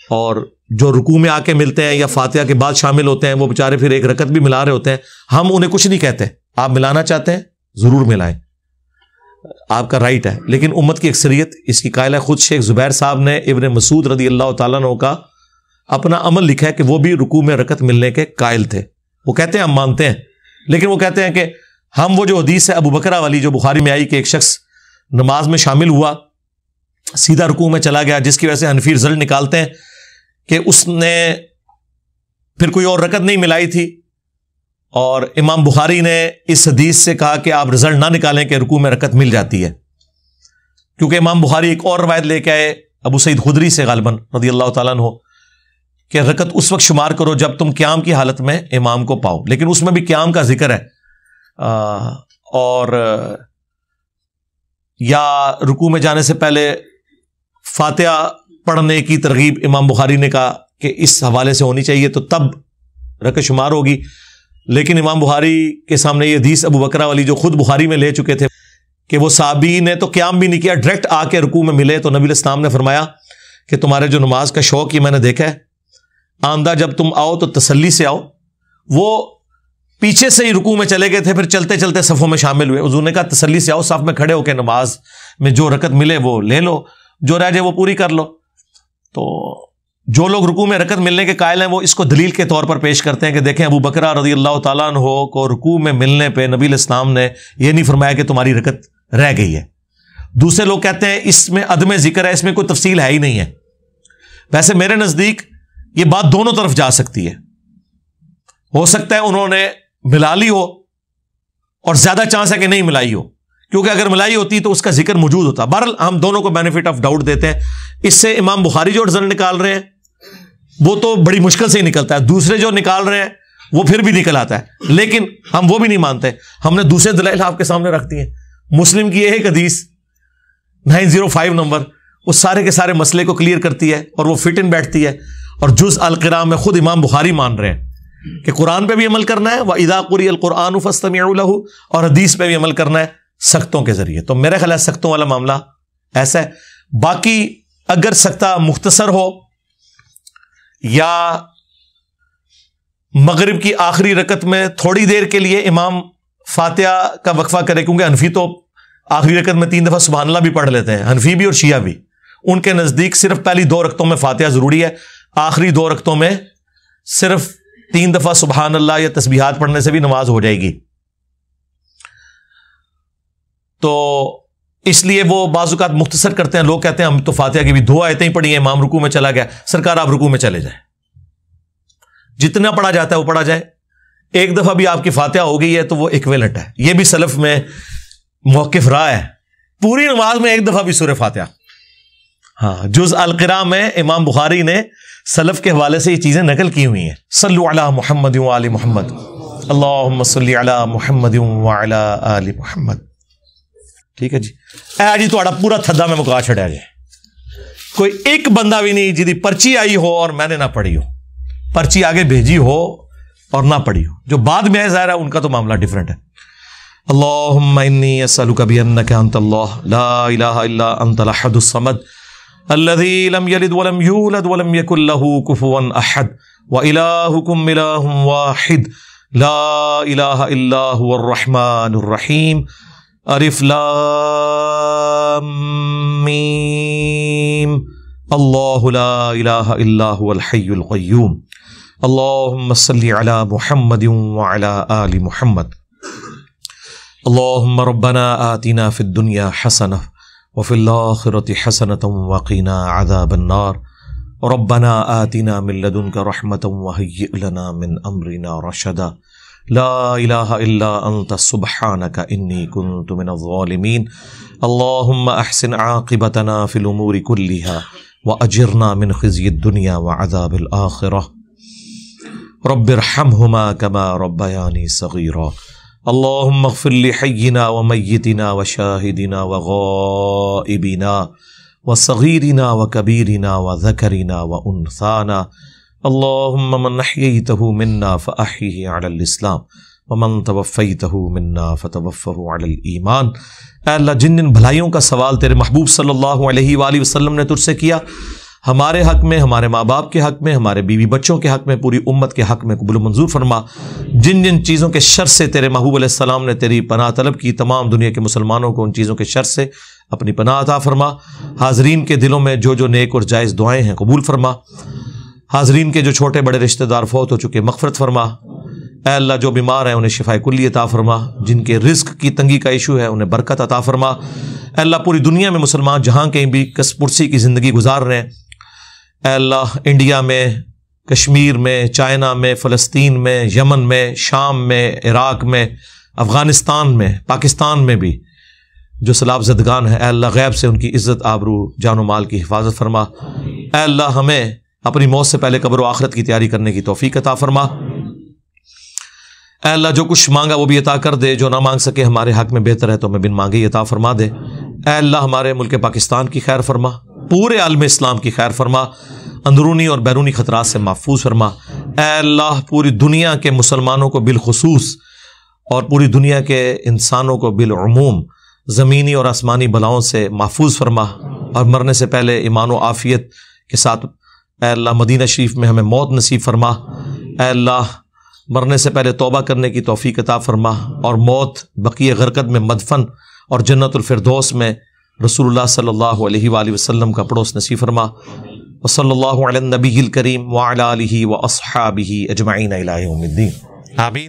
اور جو رکوع میں آ کے ملتے ہیں یا فاتحہ کے بعد شامل ہوتے ہیں وہ بیچارے پھر ایک رکعت بھی ملا رہے ہوتے ہیں. ہم انہیں کچھ نہیں کہتے، آپ ملانا چاہتے ہیں ضرور ملائیں، آپ کا رائٹ ہے. لیکن امت کی اکثریت اس کی قائل ہے. خود شیخ زبیر صاحب نے ابن مسعود رضی اللہ تعالیٰ عنہ کا اپنا عمل لکھا ہے کہ وہ بھی رکوع میں رکعت ملنے کے قائل تھے. وہ کہتے ہیں ہم مانتے ہیں، لیکن وہ کہتے ہیں کہ ہم وہ جو حدیث ہے ابو بکرہ والی جو بخاری میں آئی کہ ایک شخص نماز میں شامل ہوا سیدھا رکوع میں چلا گیا، جس کی وجہ سے حنفی رزلٹ نکالتے ہیں کہ اس نے پھر کوئی اور رکعت نہیں ملائی تھی، اور امام بخاری نے اس حدیث سے کہا کہ آپ رزلٹ نہ نکالیں کہ رکوع میں رکعت مل جاتی ہے، کیونکہ امام بخاری ایک اور روایت لے کے آئے ابو سعید خدری سے غالباً رضی اللہ تعالیٰ عنہ کہ رکعت اس وقت شمار کرو جب تم قیام کی حالت میں امام کو پاؤ. لیکن اس میں بھی قیام کا ذکر ہے، اور یا رکوع میں جانے سے پہلے فاتحہ پڑھنے کی ترغیب امام بخاری نے کہا کہ اس حوالے سے ہونی چاہیے تو تب رکعت شمار ہوگی. لیکن امام بخاری کے سامنے یہ حدیث ابو بکرہ والی جو خود بخاری میں لے چکے تھے کہ وہ صحابی نے تو قیام بھی نہیں کیا، ڈائریکٹ آ کے رکوع میں ملے، تو نبی علیہ السلام نے فرمایا کہ تمہارے جو نماز کا شوق یہ میں نے دیکھا ہے، آندہ جب تم آؤ تو تسلی سے آؤ. وہ پیچھے سے ہی رکوع میں چلے گئے تھے، پھر چلتے چلتے صفوں میں شامل ہوئے. حضور نے کہا تسلی سے آؤ، صف میں کھڑے ہو کے نماز میں جو رکعت ملے وہ لے لو، جو رہ جائے وہ پوری کر لو. تو جو لوگ رکوع میں رکعت ملنے کے قائل ہیں وہ اس کو دلیل کے طور پر پیش کرتے ہیں کہ دیکھیں ابو بکرہ رضی اللہ تعالیٰ عنہ کو رکوع میں ملنے پہ نبی علیہ السلام نے یہ نہیں فرمایا کہ تمہاری رکعت رہ گئی ہے. دوسرے لوگ کہتے ہیں اس میں عدم ذکر ہے، اس میں کوئی تفصیل ہے ہی نہیں ہے. ویسے میرے نزدیک یہ بات دونوں طرف جا سکتی ہے. ہو سکتا ہے انہوں نے ملا لی ہو اور زیادہ چانس ہے کہ نہیں ملائی ہو، کیونکہ اگر ملائی ہوتی تو اس کا ذکر موجود ہوتا. بہرحال ہم دونوں کو بینیفٹ آف ڈاؤٹ دیتے ہیں. اس سے امام بخاری جو رزلٹ نکال رہے ہیں وہ تو بڑی مشکل سے ہی نکلتا ہے، دوسرے جو نکال رہے ہیں وہ پھر بھی نکل آتا ہے، لیکن ہم وہ بھی نہیں مانتے. ہم نے دوسرے دلائل آپ کے سامنے رکھ دی ہیں. مسلم کی ایک حدیث 905 نمبر وہ سارے کے سارے مسئلے کو کلیئر کرتی ہے اور وہ فٹ ان بیٹھتی ہے. اور جز القراء میں خود امام بخاری مان رہے ہیں کہ قرآن پہ بھی عمل کرنا ہے، وَإِذَا قُرِئَ الْقُرْآنُ فَاسْتَمِعُوا لَهُ، اور حدیث پہ بھی عمل کرنا ہے سختوں کے ذریعے. تو میرے خیال ہے سختوں والا معاملہ ایسا ہے. باقی اگر سختہ مختصر ہو یا مغرب کی آخری رکعت میں تھوڑی دیر کے لیے امام فاتحہ کا وقفہ کرے، کیونکہ حنفی تو آخری رکعت میں 3 دفعہ سبحان اللہ بھی پڑھ لیتے ہیں، حنفی بھی اور شیعہ بھی. ان کے نزدیک صرف پہلی 2 رکعتوں میں فاتحہ ضروری ہے، آخری 2 رکعتوں میں صرف 3 دفعہ سبحان اللہ یا تسبیحات پڑھنے سے بھی نماز ہو جائے گی. تو اس لیے وہ بعض اوقات مختصر کرتے ہیں. لوگ کہتے ہیں ہم تو فاتحہ کی بھی 2 آیتیں ہی پڑھی ہیں، امام رکوع میں چلا گیا. سرکار آپ رکوع میں چلے جائیں، جتنا پڑھا جاتا ہے وہ پڑھا جائے. ایک دفعہ بھی آپ کی فاتحہ ہو گئی ہے تو وہ ایکویلنٹ ہے. یہ بھی سلف میں موقف رہا ہے، پوری نماز میں ایک دفعہ بھی سورہ فاتحہ. ہاں، جز القراء میں امام بخاری نے سلف کے حوالے سے یہ چیزیں نقل کی ہوئی ہیں. صلو علی محمد وآل محمد، اللہم صلی علی محمد وعلی آل محمد. ٹھیک ہے جی. جی تھوڑا پورا تھدا میں مکا چھڑیا جائے. کوئی ایک بندہ بھی نہیں جی پرچی آئی ہو اور میں نے نہ پڑھی ہو، پرچی آگے بھیجی ہو اور نہ پڑھی ہو. جو بعد میں ہے ظاہر ہے ان کا تو معاملہ ڈیفرنٹ ہے. اللہم انی اسألک بانک انت اللہ لا الہ الا انت الاحد الصمد الذی لم یلد ولم یولد ولم یکن لہ کفوا احد وإلہکم الہ واحد لا الہ الا هو الرحمن الرحیم الف لام میم اللہ لا الہ الا هو الحی القیوم اللہم صلی علی محمد وعلی آل محمد. اللہم ربنا آتنا فی الدنیا حسنہ وفی الآخرۃ حسنۃ وقنا عذاب النار ربنا آتنا من لدنک رحمۃ وہیئ لنا من امرنا رشدا لا الہ الا انت سبحانک انی کنت من الظالمین. اللہم احسن عاقبتنا فی الامور کلہا واجرنا من خزی الدنیا وعذاب الآخرہ. رب ارحمہما کما ربیانی صغیرا. اللہم اغفر لحینا ومیتنا وشاہدنا وغائبنا وصغیرنا وکبیرنا وذکرنا وانثانا. اللہم من احییتہ منا فاحیہ علی الاسلام ومن توفیتہ منا فتوفہ علی الایمان۔ اے اللہ جن جن بھلائیوں کا سوال تیرے محبوب صلی اللہ علیہ وآلہ وسلم نے تجھ سے کیا، ہمارے حق میں، ہمارے ماں باپ کے حق میں، ہمارے بیوی بچوں کے حق میں، پوری امت کے حق میں قبول و منظور فرما۔ جن جن چیزوں کے شر سے تیرے محبوب علیہ السلام نے تیری پناہ طلب کی، تمام دنیا کے مسلمانوں کو ان چیزوں کے شر سے اپنی پناہ عطا فرما۔ حاضرین کے دلوں میں جو جو نیک اور جائز دعائیں ہیں قبول فرما۔ حاضرین کے جو چھوٹے بڑے رشتہ دار فوت ہو چکے مغفرت فرما۔ اے اللہ جو بیمار ہیں انہیں شفائے کلی عطا فرما، جن کے رزق کی تنگی کا ایشو ہے انہیں برکت عطا فرما۔ اے اللہ پوری دنیا میں مسلمان جہاں کہیں بھی کس پرسی کی زندگی گزار رہے ہیں، اے اللہ انڈیا میں، کشمیر میں، چائنا میں، فلسطین میں، یمن میں، شام میں، عراق میں، افغانستان میں، پاکستان میں بھی جو سیلاب زدگان ہیں، اے اللہ غیب سے ان کی عزت آبرو جان و مال کی حفاظت فرما۔ اے اللہ ہمیں اپنی موت سے پہلے قبر و آخرت کی تیاری کرنے کی توفیق عطا فرما۔ اے اللہ جو کچھ مانگا وہ بھی عطا کر دے، جو نہ مانگ سکے ہمارے حق میں بہتر ہے تو ہمیں بن مانگے ہی عطا فرما دے۔ اے اللہ ہمارے ملک پاکستان کی خیر فرما، پورے عالم اسلام کی خیر فرما، اندرونی اور بیرونی خطرات سے محفوظ فرما۔ اے اللہ پوری دنیا کے مسلمانوں کو بالخصوص اور پوری دنیا کے انسانوں کو بالعموم زمینی اور آسمانی بلاؤں سے محفوظ فرما، اور مرنے سے پہلے ایمان و عافیت کے ساتھ اے اللہ مدینہ شریف میں ہمیں موت نصیب فرما۔ اے اللہ مرنے سے پہلے توبہ کرنے کی توفیق عطا فرما، اور موت بقیع غرقد میں مدفن اور جنت الفردوس میں رسول اللہ صلی اللہ علیہ وآلہ وسلم کا پڑوس نصیب فرما۔ وصلی اللہ علی النبی الکریم وعلی آلہ واصحابہ اجمعین الی یوم الدین، آمین۔